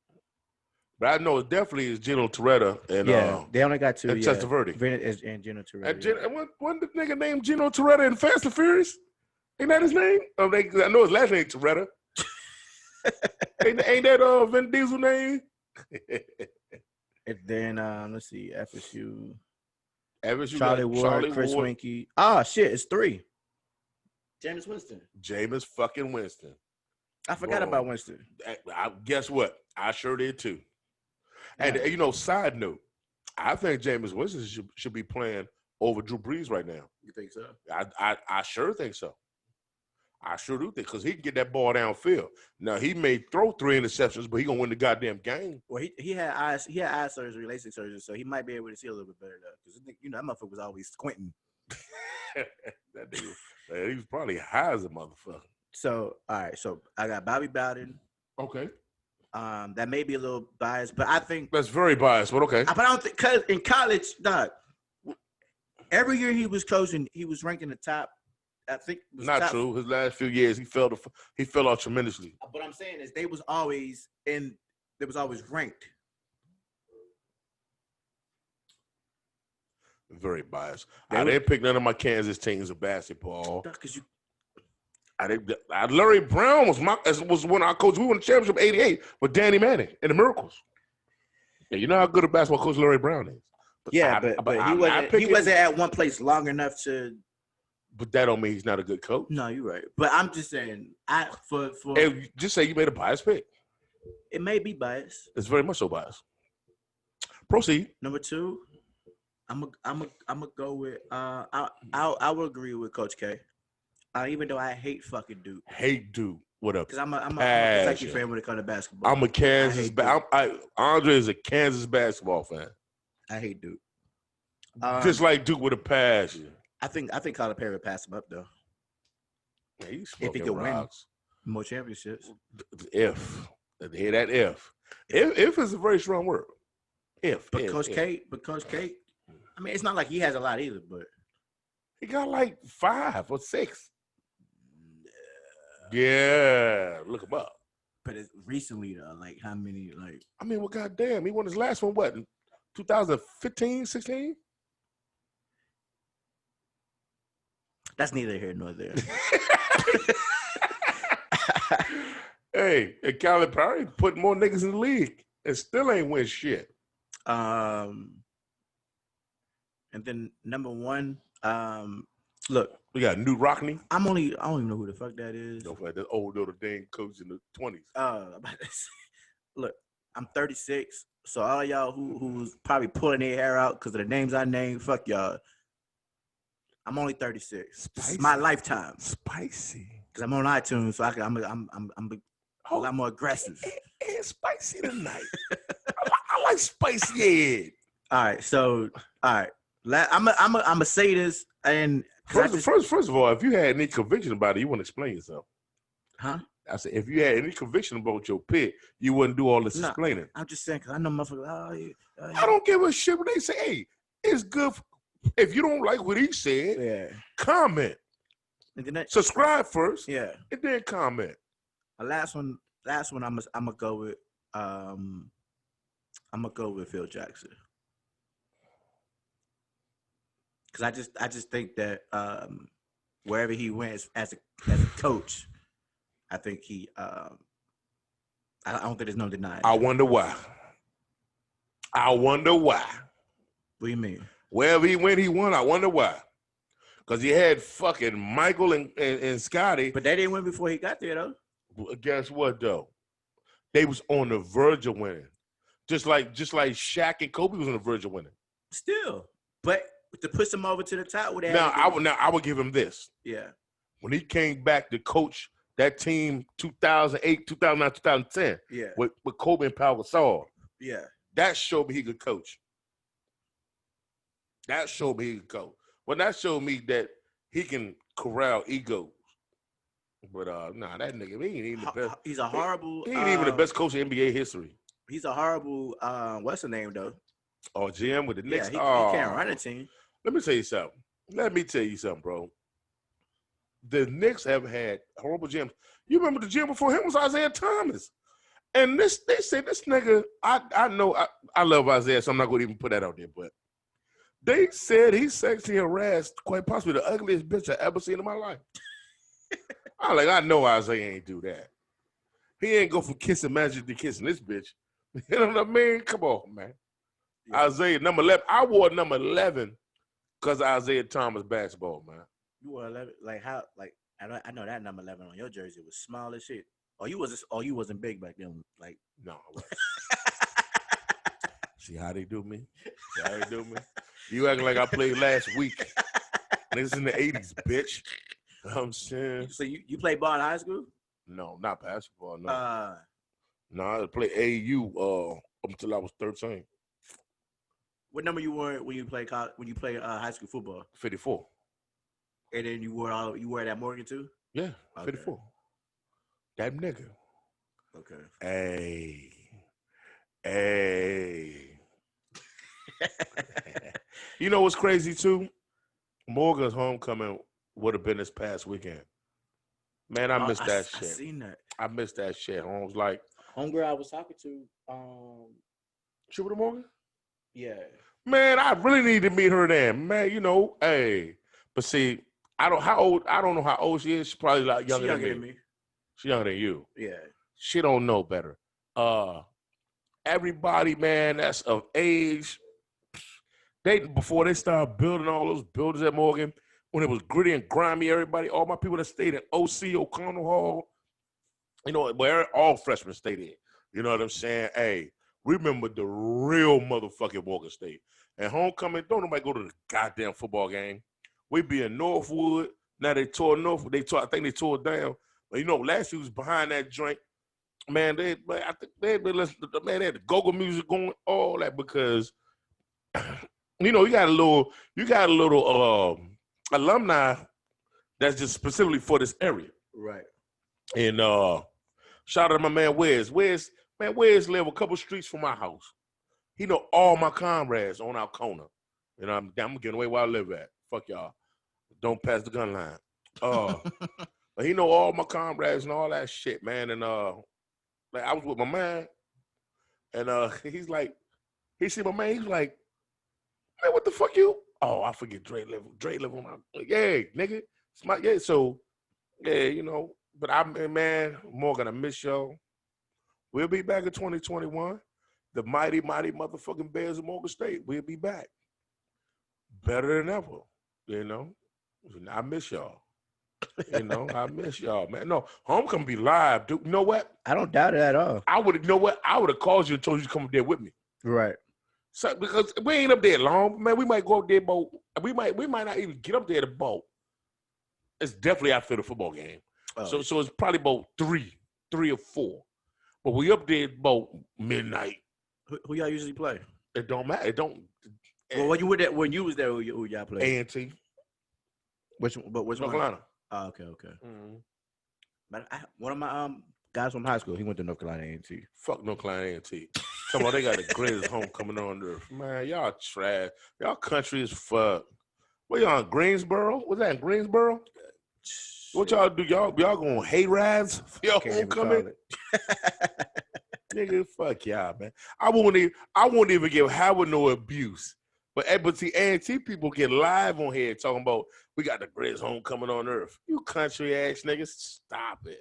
But I know it definitely is Gino Toretta and they only got 2. And Testaverde. And Gino Toretta. And wasn't the nigga named Gino Toretta in Fast and Furious? Ain't that his name? I know his last name Toretta. ain't that Vin Diesel name? And then let's see, FSU Charlie Ward, Chris Winkie. Ah, shit, it's 3. Jameis Winston. Jameis fucking Winston. I forgot about Winston. Guess what? I sure did too. And side note, I think Jameis Winston should be playing over Drew Brees right now. You think so? I sure think so. I sure do think because he can get that ball downfield. Now he may throw 3 interceptions, but he gonna win the goddamn game. Well, he had eye surgery, LASIK surgery, so he might be able to see a little bit better though. Because that motherfucker was always squinting. That nigga, he was probably high as a motherfucker. So all right, so I got Bobby Bowden. Okay. That may be a little biased, but I think that's very biased. But okay. But I don't think because in college, dog, every year he was coaching, he was ranked in the top. I think not top. True. His last few years, he fell off tremendously. What I'm saying is they was always ranked. Very biased. I didn't pick none of my Kansas teams in basketball. Because you. Larry Brown was one of our coaches. We won the championship '88 with Danny Manning and the Miracles. Yeah, you know how good a basketball coach Larry Brown is. But he wasn't at one place long enough to. But that don't mean he's not a good coach. No, you're right. But I'm just saying, just say you made a biased pick. It may be biased. It's very much so biased. Proceed. Number 2, I'm a go with. I will agree with Coach K. Even though I hate fucking Duke. Hate Duke. What up? Because I'm a Kentucky fan when it comes to basketball. I'm a Kansas. Andre is a Kansas basketball fan. I hate Duke. Just like Duke with a passion. I think Calipari would pass him up though. Yeah, if he could win more championships. If hear that if is a very strong word. Coach K. I mean, it's not like he has a lot either, but he got like 5 or 6. Yeah, look him up. But it's recently though, like how many? Like I mean, well, goddamn, he won his last one. What? 2015, 16? That's neither here nor there. Hey, and Calipari put more niggas in the league and still ain't win shit. And then number 1, look, we got Newt Rockney. I don't even know who the fuck that is. Don't forget that old Notre Dame coach in the 20s. Look, I'm 36, so all y'all who's probably pulling their hair out because of the names I named, fuck y'all. I'm only 36. Spicy. This is my lifetime. Spicy. Because I'm on iTunes, so I'm a lot more aggressive. It's spicy tonight. I like spicy. All right. I'm gonna say this, and first of all, if you had any conviction about it, you wouldn't explain yourself. Huh? I said, if you had any conviction about your pick, you wouldn't do all this explaining. I'm just saying, because I know motherfuckers. I don't give a shit when they say, hey, it's good. If you don't like what he said, comment. Subscribe first, and then comment. Last one. I'm gonna go with. I'm gonna go with Phil Jackson. Because I just think that wherever he went as a coach, I think he. I don't think there's no denying. I wonder why. What do you mean? Wherever he went, he won. I wonder why. Because he had fucking Michael and Scotty. But they didn't win before he got there, though. Guess what, though? They was on the verge of winning. Just like Shaq and Kobe was on the verge of winning. Still. But to push them over to the top. I would give him this. Yeah. When he came back to coach that team 2008, 2009, 2010 with Kobe and Pau Gasol. Yeah. That showed me he could coach. Well, that showed me that he can corral egos. But that nigga, he ain't even the best. He's a horrible. He ain't even the best coach in NBA history. He's a horrible. What's the name though? Oh, GM with the Knicks. Yeah, he can't run a team. Let me tell you something, bro. The Knicks have had horrible GMs. You remember the GM before him was Isaiah Thomas, and they said this nigga. I know I love Isaiah, so I'm not going to even put that out there, but. They said he sexually harassed quite possibly the ugliest bitch I ever seen in my life. I know Isaiah ain't do that. He ain't go from kissing magic to kissing this bitch. You know what I mean? Come on, man. Yeah. Isaiah, number 11. I wore number 11 because Isaiah Thomas basketball, man. You wore 11? Like how? Like I know that number 11 on your jersey was small as shit. Or you wasn't big back then. Like no, I wasn't. See how they do me? You acting like I played last week. Niggas in the 80s, bitch. You know what I'm saying? So you played ball in high school? No, not basketball, no. No, I played AAU up until I was 13. What number you wore when you played high school football? 54. And then you wore that Morgan too? Yeah, okay. 54. That nigga. Okay. Hey. You know what's crazy too? Morgan's homecoming would have been this past weekend. Man, I missed that shit. I seen that. I missed that shit. Holmes like homegirl I was talking to. She with Morgan? Yeah. Man, I really need to meet her then. Man, hey. But see, I don't know how old she is. She's probably like She younger than me. She's younger than you. Yeah. She don't know better. Everybody, man, that's of age. Before they started building all those buildings at Morgan, when it was gritty and grimy, everybody, all my people that stayed in OC, O'Connell Hall, where all freshmen stayed in. You know what I'm saying? Hey, remember the real motherfucking Morgan State. And homecoming, don't nobody go to the goddamn football game. We be in Northwood. Now they tore Northwood. I think they tore it down. But last year was behind that joint. Man, I think they had the go-go music going, all that because you got a little alumni that's just specifically for this area. Right. And shout out to my man Wes. Wes live a couple streets from my house. He know all my comrades on our corner. I'm getting away where I live at. Fuck y'all. Don't pass the gun line. But he know all my comrades and all that shit, man. And like I was with my man, and he's like, he see my man, he's like, man, what the fuck you? Oh, I forget Dre live on my, yeah, nigga. It's my, yeah, so, yeah, but man, Morgan, I miss y'all. We'll be back in 2021. The mighty, mighty motherfucking Bears of Morgan State. We'll be back. Better than ever, I miss y'all. I miss y'all, man. No, homecoming be live, dude. You know what? I don't doubt it at all. I would have called you and told you to come up there with me. Right. So because we ain't up there long, man. We might go up there about. We might not even get up there to boat. It's definitely after the football game. Oh. So it's probably about 3 or 4. But we up there about midnight. Who y'all usually play? It don't matter. It don't. Well, when you was there, who y'all play? A&T. Which North one? Carolina. Oh, okay. Mm-hmm. But one of my guys from high school, he went to North Carolina A&T. Fuck North Carolina A&T. Come on, they got the greatest homecoming on earth. Man, y'all trash. Y'all country is fuck. What y'all in Greensboro? What's that in Greensboro? What y'all do? Y'all gonna hate rides for y'all homecoming? Nigga, fuck y'all, man. I won't even give Howard no abuse. But see, A&T people get live on here talking about we got the greatest homecoming on earth. You country ass niggas, stop it.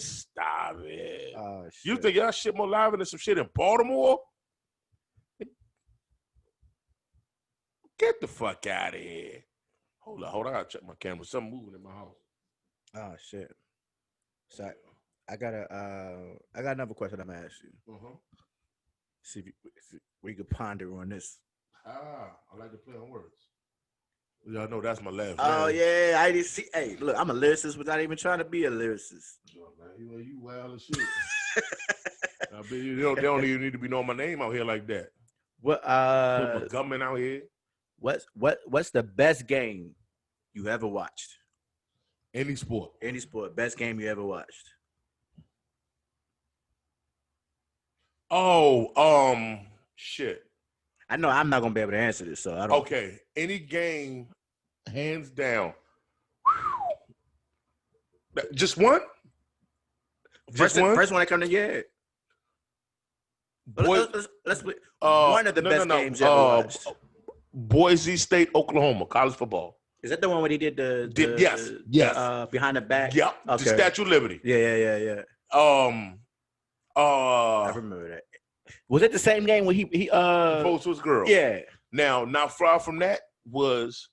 Stop it. Oh, shit. You think y'all shit more live than some shit in Baltimore? Get the fuck out of here. Hold on. I gotta check my camera. Something moving in my house. Oh shit. So I got another question I'm gonna ask you. See if we could ponder on this. I like to play on words. Y'all know that's my last name. Oh yeah, I didn't see. Hey, look, I'm a lyricist without even trying to be a lyricist. Oh, man, you wild as shit. They don't even need to be knowing my name out here like that. What? Put my government out here. What's the best game you ever watched? Any sport. Best game you ever watched. Oh, shit. I know I'm not gonna be able to answer this, so I don't. Okay, any game, hands down. Just one. First one that come to your head. Let's one of the best games you ever watched. Boise State, Oklahoma, college football. Is that the one where they did the yes. Behind the back? Yep. Okay. The Statue of Liberty. Yeah. I remember that. Was it the same game when he proposed to his girl? Yeah. Now, not far from that was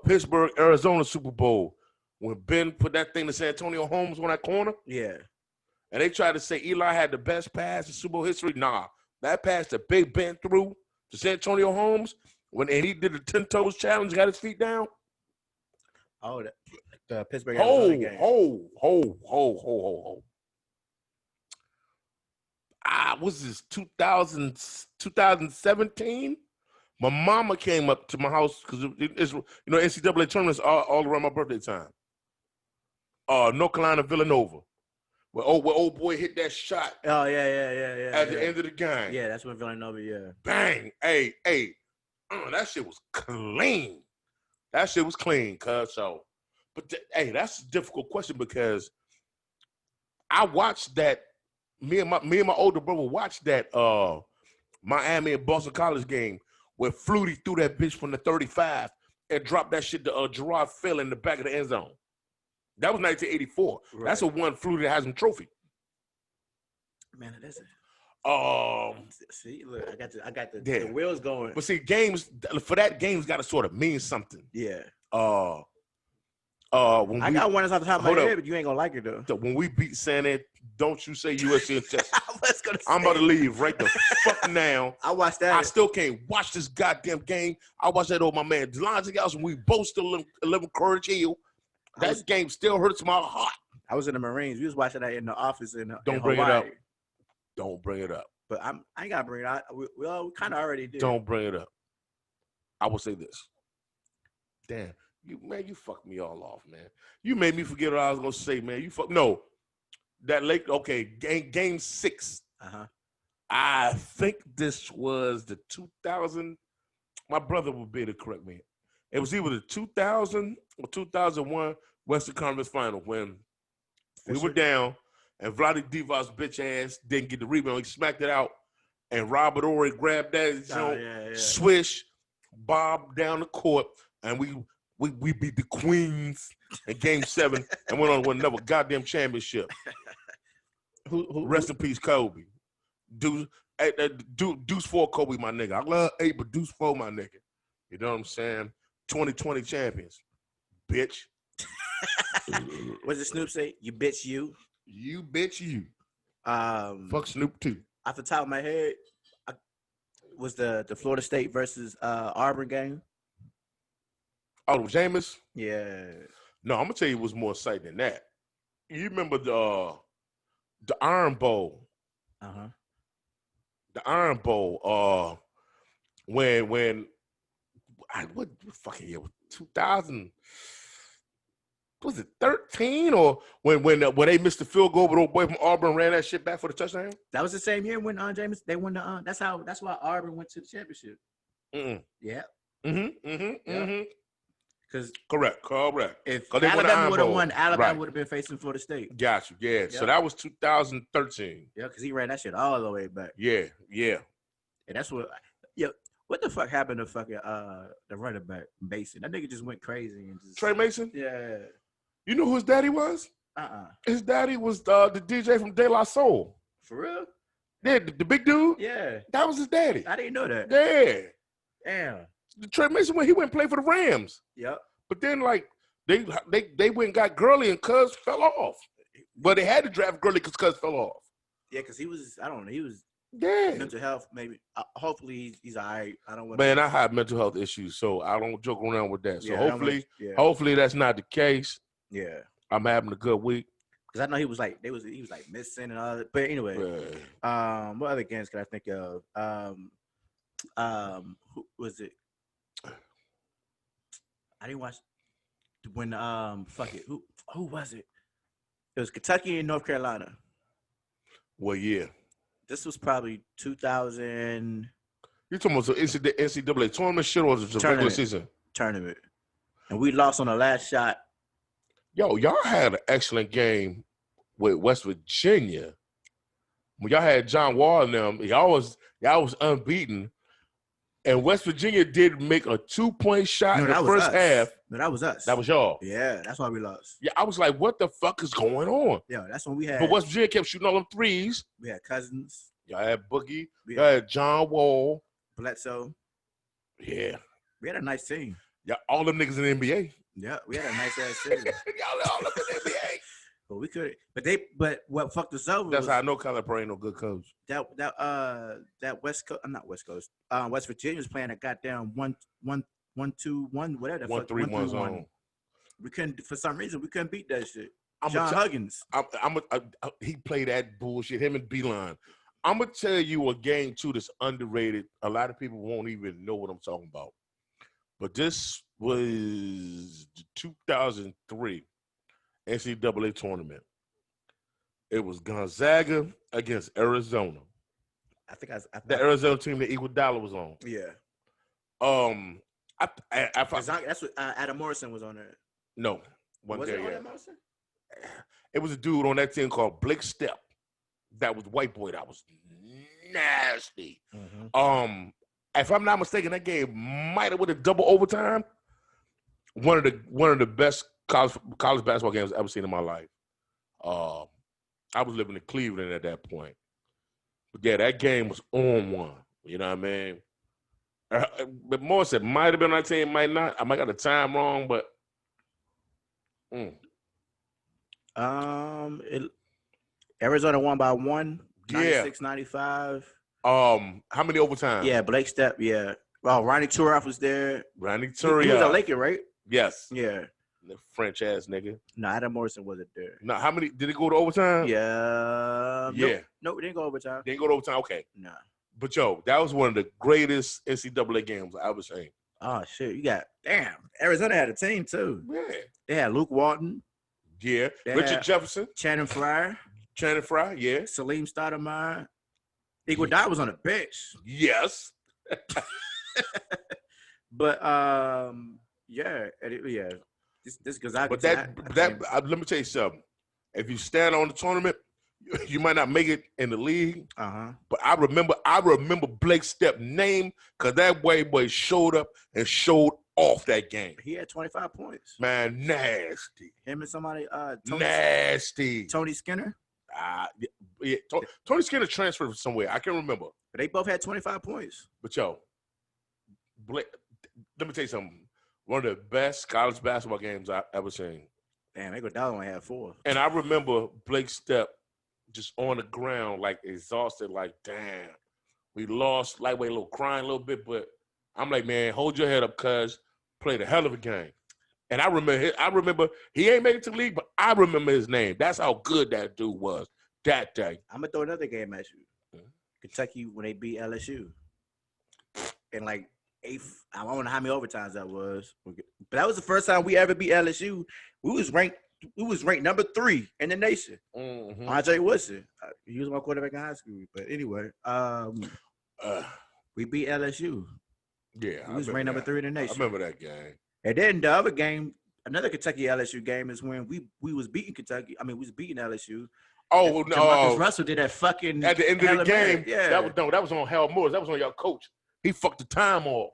Pittsburgh, Arizona Super Bowl when Ben put that thing to San Antonio Holmes on that corner. Yeah. And they tried to say Eli had the best pass in Super Bowl history. Nah, that pass that Big Ben threw to San Antonio Holmes and he did the 10 toes challenge, got his feet down. Oh, the Pittsburgh Arizona game. Ho. Was this 2017? My mama came up to my house because it's NCAA tournaments all around my birthday time. North Carolina Villanova, where old boy hit that shot. Oh yeah. At the end of the game. Yeah, that's when Villanova. Yeah. Bang! Hey, that shit was clean. Cuz so. But that's a difficult question because I watched that. Me and my older brother watched that Miami and Boston College game where Flutie threw that bitch from the 35 and dropped that shit to Gerard Phil in the back of the end zone. That was 1984. Right. That's a one Flutie that has him trophy. Man, that's it. See, look, I got the wheels going. But see, games for that game's got to sort of mean something. Yeah. When I got one that's off the top of my head, but you ain't gonna like it though. When we beat San Ed, don't you say USC and Texas. I'm about to leave leave right the fuck now. I watched that. I still can't watch this goddamn game. I watched that over my man Delonte House when we both still living Courage Hill. That game still hurts my heart. I was in the Marines. We was watching that in the office Don't bring it up. Don't bring it up. But I ain't gotta bring it up. We kind of already did. Don't bring it up. I will say this. Damn, you fucked me all off, man. You made me forget what I was gonna say, man. That late. Okay, game 6. I think this was the 2000. My brother would be able to correct me. It was either the 2000 or 2001 Western Conference Final when we were down and Vlade Divas bitch ass didn't get the rebound. He smacked it out, and Robert Horry grabbed that, swish, bob down the court, and we beat the Queens in Game 7 and went on to win another goddamn championship. Rest in peace, Kobe. Deuce for Kobe, my nigga. I love 8, but deuce for my nigga. You know what I'm saying? 2020 champions, bitch. What did Snoop say? You bitch you. You bitch you. Fuck Snoop too. Off the top of my head, was the Florida State versus Auburn game. Oh, Jameis? Yeah. No, I'm gonna tell you what's more exciting than that. You remember the Iron Bowl? The Iron Bowl. When what fucking year? 2000. Was it 13 or when they missed the field goal, but old boy from Auburn ran that shit back for the touchdown? That was the same year when Jameis they won the. That's why Auburn went to the championship. Yeah. Because correct. If Alabama would have won, Alabama would have been facing Florida State. Got you. Yeah. Yep. So that was 2013. Yeah, because he ran that shit all the way back. Yeah. And that's what. Yeah. What the fuck happened to fucking the running back Mason? That nigga just went crazy and just Trey Mason. Yeah. You know who his daddy was? His daddy was the DJ from De La Soul. For real? Yeah, the big dude. Yeah. That was his daddy. I didn't know that. Yeah. Damn. Trey Mason he went and played for the Rams. Yep. But then like they went and got Gurley and Cuz fell off. But they had to draft Gurley because Cuz fell off. Yeah, because he was Yeah. mental health, maybe. Hopefully he's all right. I don't want. Man, I have mental health issues, so I don't joke around with that. So hopefully that's not the case. Yeah. I'm having a good week. Because I know he was like missing and all that. But anyway, what other games can I think of? Who was it? I didn't watch when fuck it. Who was it? It was Kentucky and North Carolina. What year? This was probably 2000. You talking about the NCAA tournament shit or the regular season? Tournament. And we lost on the last shot. Yo, y'all had an excellent game with West Virginia. When y'all had John Wall and them, y'all was unbeaten. And West Virginia did make a 2-point shot in the first half. No, that was us. That was y'all. Yeah, that's why we lost. Yeah, I was like, what the fuck is going on? Yeah, that's when we had. But West Virginia kept shooting all them threes. We had Cousins. Y'all had Boogie. Y'all had John Wall. Bledsoe. Yeah. We had a nice team. Yeah, all them niggas in the NBA. Yeah, we had a nice ass team. Y'all all up in the NBA. But we could. But what fucked us over? That's how I know Calipari ain't no good coach. That West Coast. I'm not West Coast. West Virginia was playing a goddamn 1-2-1, whatever. 1-3-1 zone. We couldn't, for some reason, we couldn't beat that shit. John Huggins. He played that bullshit. Him and Beeline. I'm gonna tell you a game too that's underrated. A lot of people won't even know what I'm talking about. But this was the 2003 NCAA tournament. It was Gonzaga against Arizona. I think the Arizona team that Iguodala was on. Yeah. That's what Adam Morrison was on there. No, was it Adam Morrison? It was a dude on that team called Blake Stepp. That was white boy. That was nasty. Mm-hmm. If I'm not mistaken, that game might have went a double overtime. One of the best college basketball games I've ever seen in my life. I was living in Cleveland at that point. But yeah, that game was on one. You know what I mean? But Morris said might have been on that team, might not. I might got the time wrong, but Arizona won by 1, yeah. 96-95. How many overtime? Yeah, Blake Stepp, yeah. Oh, Ronnie Turiaf was there. Ronnie He Turiaf. was a Laker, right? Yes. Yeah. The French ass nigga. No, Adam Morrison wasn't there. No, how many did it go to overtime? Yeah. Yeah. Nope, it didn't go overtime. Didn't go to overtime. Okay. Nah. But yo, that was one of the greatest NCAA games I ever seen. Oh shit, you got Arizona had a team too. Yeah. They had Luke Walton. Yeah. They Richard had Jefferson. Channing Frye. Yeah. Salim Stoudemire. Iguodala was on the bench. Yes. But This Gonzaga. But let me tell you something. If you stand on the tournament, you might not make it in the league. But I remember Blake Stepp's name because that boy showed up and showed off that game. He had 25 points. Man, nasty. Him and somebody nasty. Tony Skinner. Yeah, Tony Skinner transferred from somewhere. I can't remember. But they both had 25 points. But yo, Blake, let me tell you something. One of the best college basketball games I've ever seen. Damn, Iguodala only had 4. And I remember Blake Stepp just on the ground, like exhausted, like, damn, we lost, lightweight, a little crying a little bit, but I'm like, man, hold your head up, cuz played a hell of a game. And I remember he ain't made it to the league, but I remember his name. That's how good that dude was that day. I'm gonna throw another game at you. Kentucky when they beat LSU. And like I don't know how many overtimes that was, but that was the first time we ever beat LSU. We was ranked number 3 in the nation. Andre Woodson, he was my quarterback in high school. But anyway, we beat LSU. Yeah, we was ranked number 3 in the nation. I remember that game. And then the other game, another Kentucky LSU game, is when we was beating Kentucky. I mean, we was beating LSU. Oh no! Marcus Russell did that fucking at the end of the game. Yeah, that was on Hal Morris. That was on your coach. He fucked the time off.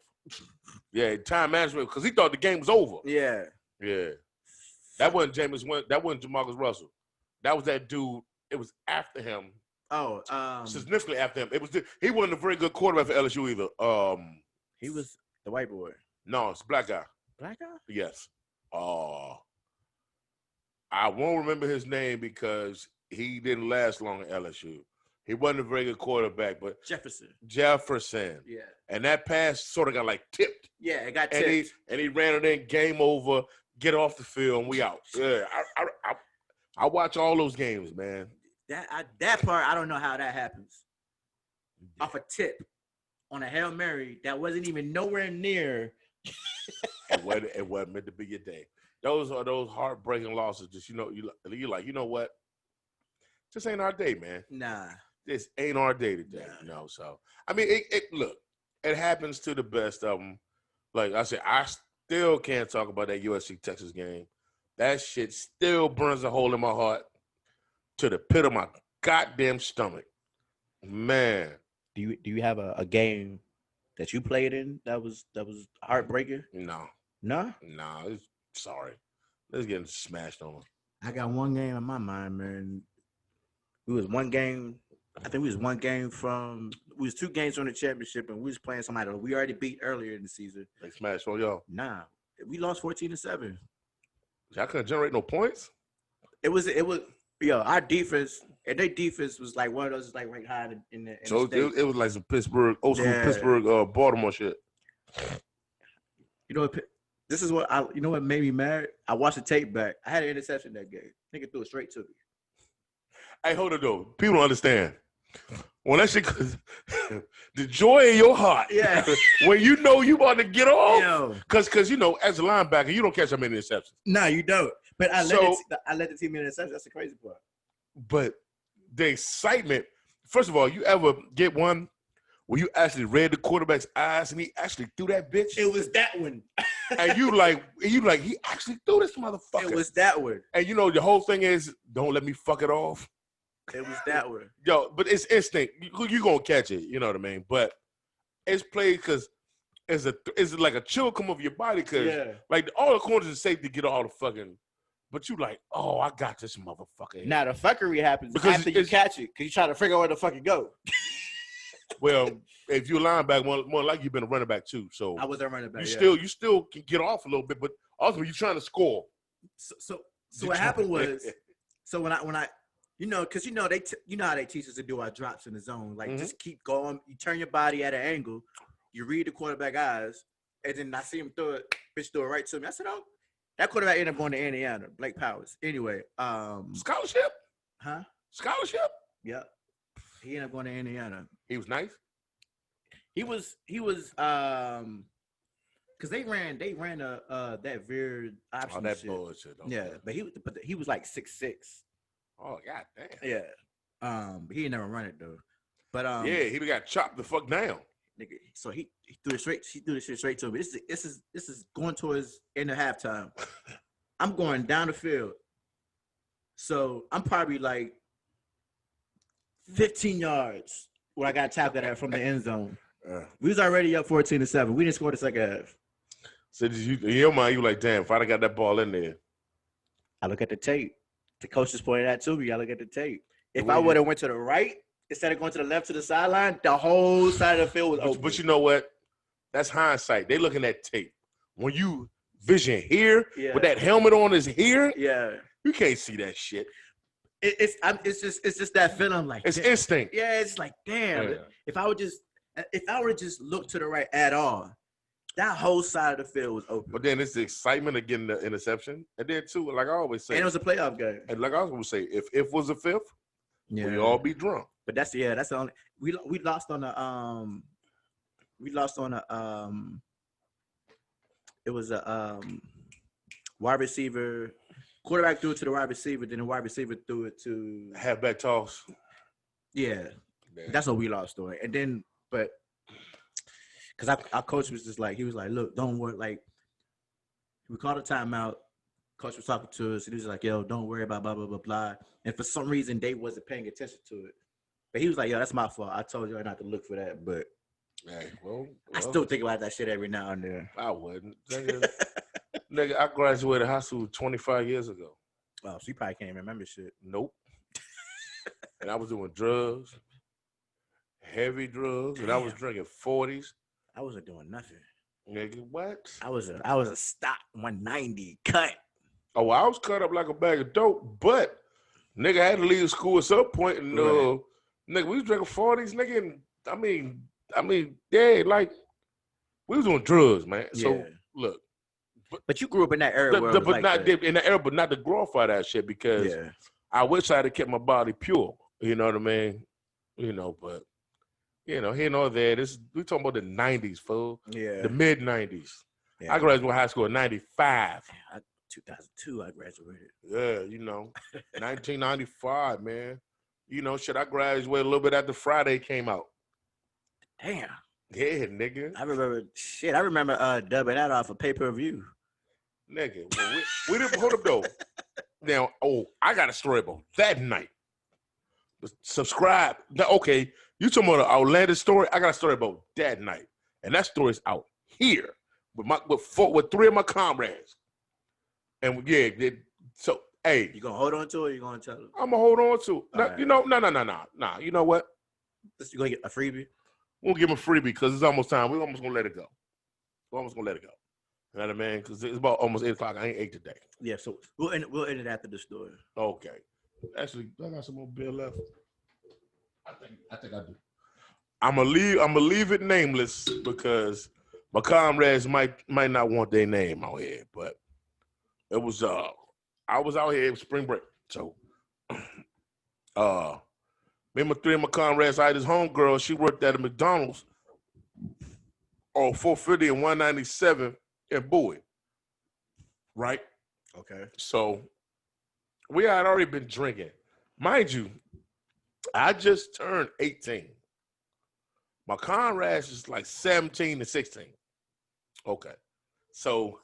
Yeah, time management because he thought the game was over. Yeah. That wasn't That wasn't Jamarcus Russell. That was that dude. It was after him. Oh, significantly after him. He wasn't a very good quarterback for LSU either. He was the white boy. No, it's a black guy. Black guy? Yes. I won't remember his name because he didn't last long at LSU. He wasn't a very good quarterback, but Jefferson. Yeah. And that pass sort of got like tipped. Yeah, it got tipped. And he ran it in, game over, get off the field, and we out. Yeah. I watch all those games, man. That part, I don't know how that happens. Off a tip on a Hail Mary that wasn't even nowhere near. It wasn't meant to be your day. Those are those heartbreaking losses. Just you're like, you know what? This ain't our day, man. Nah. This ain't our day today. Nah. No, so I mean, look, it happens to the best of them. Like I said, I still can't talk about that USC Texas game. That shit still burns a hole in my heart to the pit of my goddamn stomach. Man. Do you have a game that you played in that was heartbreaking? No. No? No, sorry. It's getting smashed on. I got one game in my mind, man. I think we was 2 games from the championship, and we was playing somebody that we already beat earlier in the season. They smashed on y'all. Nah, we lost 14-7. Y'all couldn't generate no points. It was our defense, and their defense was like one of those like ranked high in the so state. It was like some Pittsburgh, old school Pittsburgh, Baltimore shit. You know what? This is what what made me mad. I watched the tape back. I had an interception that game. Nigga threw it straight to me. Hey, hold it though. People don't understand. When that shit, the joy in your heart. Yeah. When you know you about to get off. Because as a linebacker, you don't catch that many interceptions. No, you don't. But I let the team in interception. That's the crazy part. But the excitement, first of all, you ever get one where you actually read the quarterback's eyes and he actually threw that bitch? It was that one. And he actually threw this motherfucker. It was that one. And the whole thing is, don't let me fuck it off. It was that one. Yo, but it's instinct. You gonna catch it. You know what I mean? But it's played because it's like a chill come over your body because like all the corners are safe to get all the fucking. But you like, oh, I got this motherfucker here. Now the fuckery happens because after you catch it because you try to figure out where the fuck it go. Well, if you're a linebacker, more like you've been a running back too. So I was a running back. You still can get off a little bit, but ultimately you're trying to score. So what happened was, so when I because they you know how they teach us to do our drops in the zone, like just keep going. You turn your body at an angle, you read the quarterback eyes, and then I see him throw it right to me. I said, oh, that quarterback ended up going to Indiana, Blake Powers. Anyway, scholarship, huh? Scholarship. Yep. He ended up going to Indiana. He was nice. He was because they ran that veered option. Oh, that shit. bullshit. Okay. Yeah, but he was like 6'6". Oh god damn. Yeah. But he never run it though. But yeah, he got chopped the fuck down. Nigga, so he threw it straight. He threw the shit straight to me. This is going towards end of halftime. I'm going down the field. So I'm probably like 15 yards where I got tapped at from the end zone. We was already up 14-7. We didn't score the second half. So in your mind, you like, damn, if I'd have got that ball in there. I look at the tape. The coach just pointed that to me. I look at the tape. If I would have went to the right instead of going to the left to the sideline, the whole side of the field was open. But you know what? That's hindsight. They looking at tape. When you vision here with that helmet on is here. Yeah. You can't see that shit. It's just that feeling like it's damn. Instinct. Yeah, it's like damn. Yeah. If I would just look to the right at all, that whole side of the field was open. But then it's the excitement of getting the interception, and then too, like I always say, and it was a playoff game. And like I was gonna say, if was a fifth, we all be drunk. But that's the only we lost on it was a wide receiver. Quarterback threw it to the wide receiver, then the wide receiver threw it to halfback toss. Yeah. That's what we lost on. And then, but because our coach was just like, he was like, look, don't worry. Like, we called a timeout. Coach was talking to us, and he was like, yo, don't worry about blah, blah, blah, blah. And for some reason, they wasn't paying attention to it. But he was like, yo, that's my fault. I told you not to look for that. But hey, well, I still think about that shit every now and then. I wouldn't. Nigga, I graduated high school 25 years ago. Oh, so you probably can't even remember shit. Nope. And I was doing drugs, heavy drugs, and I was drinking 40s. I wasn't doing nothing. Nigga, what? I was a stock 190 cut. Oh, I was cut up like a bag of dope, but nigga had to leave school at some point, and nigga, we was drinking 40s, nigga, and I mean, yeah, like we was doing drugs, man. Yeah. So look. But you grew up in that era, but not in the era, but not to glorify that shit because I wish I'd have kept my body pure. You know what I mean? You know, but here nor there. We talking about the '90s, fool. Yeah, the mid '90s. Yeah. I graduated high school in '95. 2002, I graduated. Yeah, 1995, man. I graduated a little bit after Friday came out. Damn. Yeah, nigga. I remember dubbing that off a pay-per-view. Nigga, well, we didn't hold up though. Now, I got a story about that night. Subscribe. Okay, you talking about an outlandish story? I got a story about that night, and that story's out here with three of my comrades. And so hey, you gonna hold on to it? Or you gonna tell them? I'm gonna hold on to it. Right. No. You know what? You gonna get a freebie? We'll give him a freebie because it's almost time. We're almost gonna let it go. You know what I mean? Because it's about almost 8 o'clock. I ain't ate today. Yeah, so we'll end it after the story. Okay. Actually, I got some more beer left. I think I do. I'm gonna leave it nameless because my comrades might not want their name out here. But it was I was out here. It was spring break, so me and three of my comrades. I had this homegirl. She worked at a McDonald's on 450 and 197 in Bowie. Right? Okay. So we had already been drinking. Mind you, I just turned 18. My comrades is like 17 to 16. Okay. So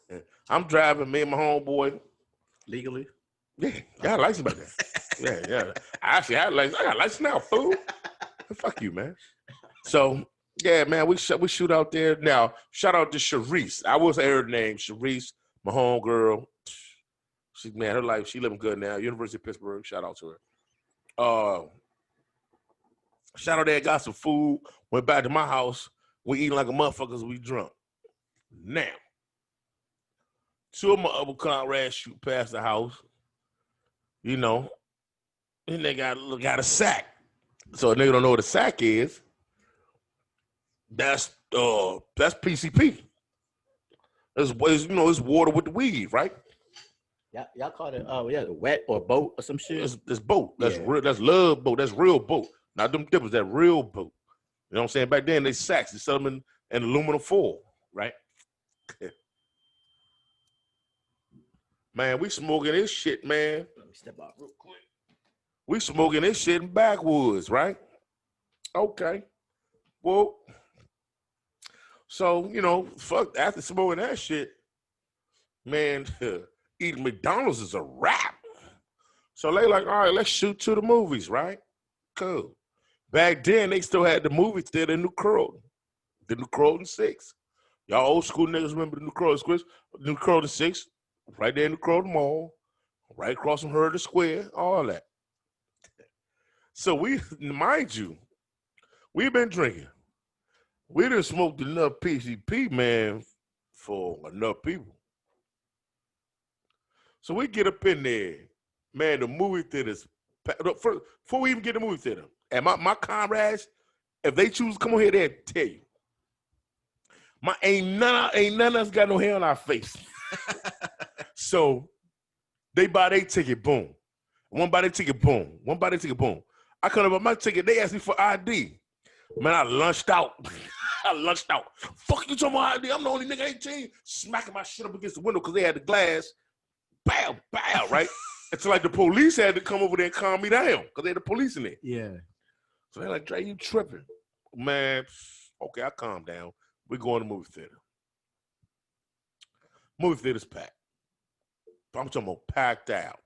I'm driving, me and my homeboy. Legally? Yeah, got a license back then. Yeah. Actually, I got lights now, fool. Fuck you, man. So yeah, man, we shoot out there now. Shout out to Sharice. I will say her name, Sharice, my homegirl. She man, her life, she living good now. University of Pittsburgh. Shout out to her. Shout out there, got some food. Went back to my house. We eating like a motherfuckers. We drunk. Now, two of my other comrades shoot past the house. You know, and they got a sack. So a nigga don't know what a sack is. That's PCP. It's water with the weed, right? Y'all call it wet or boat or some shit. It's boat. That's real. That's love boat. That's real boat. Not them dippers. That real boat. You know what I'm saying? Back then they sacks. They sell them in aluminum foil, right? Man, we smoking this shit, man. Let me step out real quick. We smoking this shit in backwoods, right? Okay. Well, so, fuck, after smoking that shit, man, eating McDonald's is a wrap. So they like, all right, let's shoot to the movies, right? Cool. Back then, they still had the movie theater in New Croton. The New Croton 6. Y'all old school niggas remember the New Croton 6? New Croton 6, right there in the Croton Mall, right across from Herder Square, all that. So mind you, we've been drinking. We done smoked enough PCP, man, for enough people. So we get up in there, man, the movie theater's, before we even get to the movie theater, and my comrades, if they choose to come on here, they'll tell you. Ain't none of us got no hair on our face. So they buy their ticket, boom. One buy their ticket, boom. One buy their ticket, boom. I come up with my ticket, they asked me for ID. Man, I lunched out. Fuck you talking about ID? I'm the only nigga 18. Smacking my shit up against the window because they had the glass. Bow, right? It's like the police had to come over there and calm me down because they had the police in there. Yeah. So they're like, Dre, you tripping. Man, okay, I calm down. We going to the movie theater. Movie theater's packed. I'm talking about packed out.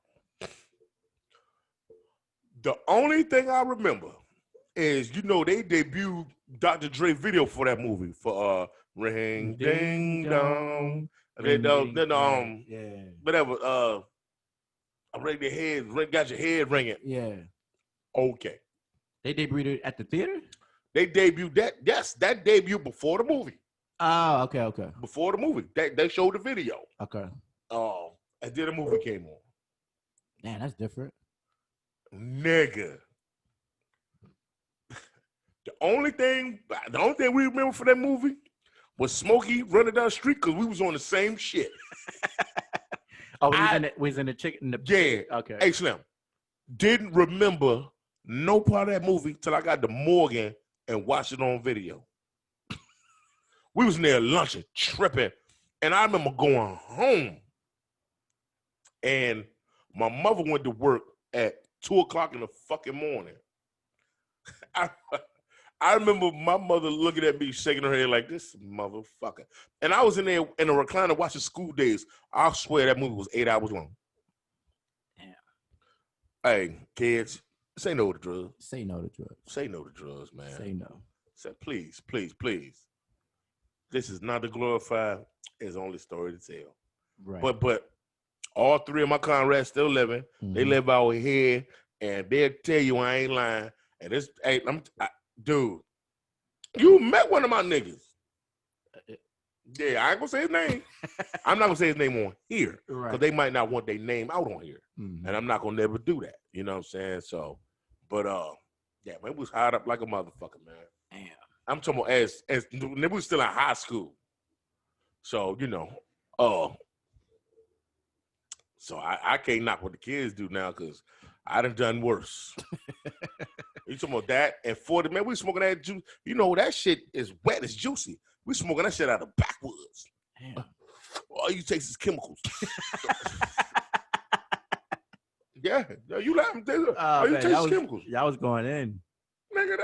The only thing I remember is, they debuted Dr. Dre video for that movie for Ring Ding Dong. Whatever. Got your head ringing. Yeah. Okay. They debuted it at the theater? They debuted that. Yes, that debuted before the movie. Oh, okay. Before the movie. They showed the video. Okay. And then the movie came on. Man, that's different. Nigga. The only thing we remember for that movie was Smokey running down the street because we was on the same shit. We was in the chicken. Yeah. Okay. Hey, Slim. Didn't remember no part of that movie till I got to Morgan and watched it on video. We was in there lunching, tripping. And I remember going home. And my mother went to work at 2:00 in the fucking morning. I remember my mother looking at me, shaking her head like, this motherfucker. And I was in there in a recliner watching School Days. I swear that movie was 8 hours long. Damn. Hey, kids, say no to drugs. Say no to drugs. Say no to drugs, man. Say no. Say, please. This is not to glorify. It's only story to tell. Right. But all three of my comrades still living. Mm-hmm. They live out here, and they'll tell you I ain't lying. And this, dude, you met one of my niggas. Yeah, I ain't gonna say his name. I'm not gonna say his name on here because they might not want their name out on here, and I'm not gonna never do that. You know what I'm saying? So, but yeah, man, it was hot up like a motherfucker, man. Damn. I'm talking about as we was still in high school, so so I can't knock what the kids do now because I done worse. You talking about that and 40, man, we smoking that juice. That shit is wet, it's juicy. We smoking that shit out of backwoods. Damn. All you taste is chemicals. Yeah, you laughing. All you taste is chemicals. Y'all was going in. Nigga,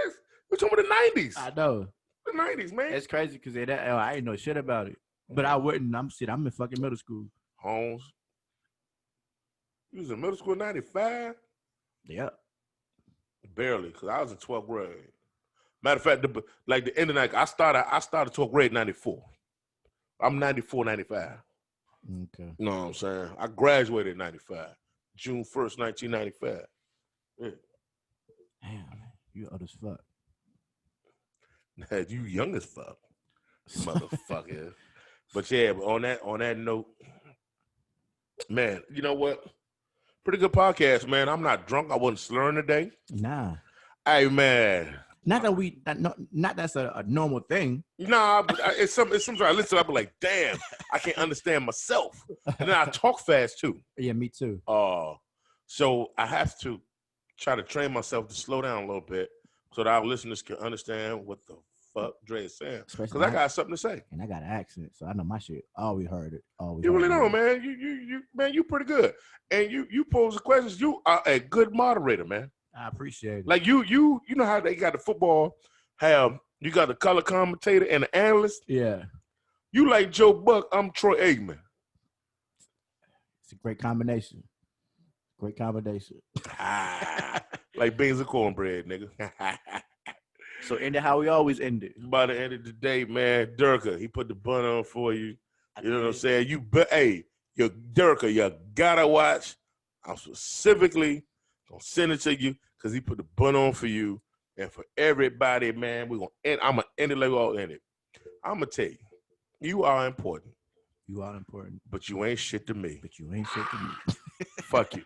we're talking about the 90s. I know. The 90s, man. It's crazy because I ain't know shit about it. But I wouldn't. I'm in fucking middle school. Holmes. You was in middle school in 95? Yep. Barely, because I was in 12th grade. Matter of fact, the end of the night, I started 12th grade 94. I'm 94, 95. Okay. You know what I'm saying? I graduated in 95. June 1st, 1995. Yeah. Damn, you old as fuck. You young as fuck, motherfucker. But yeah, but on that note, man, you know what? Pretty good podcast, man. I'm not drunk. I wasn't slurring today. Nah. Hey, man. Not that we, not that's a normal thing. Nah, but it's sometimes I listen, I be like, damn, I can't understand myself. And then I talk fast too. Yeah, me too. So I have to try to train myself to slow down a little bit so that our listeners can understand what the fuck Dre is saying. Because I got something to say. And I got an accent, so I know my shit. Always heard it. Always. You really know, man. You pretty good. And you pose the questions. You are a good moderator, man. I appreciate it. Like you know how they got the football, you got the color commentator and the analyst. Yeah. You like Joe Buck, I'm Troy Aikman. It's a great combination. Great combination. Like beans and cornbread, nigga. So end it how we always end it. By the end of the day, man, Durka, he put the bun on for you. You know what I'm saying? You Durka, you gotta watch. I'm specifically gonna send it to you because he put the bun on for you and for everybody, man. I'm gonna end it like we all end it. I'm gonna tell you, you are important. You are important. But you ain't shit to me. Fuck you.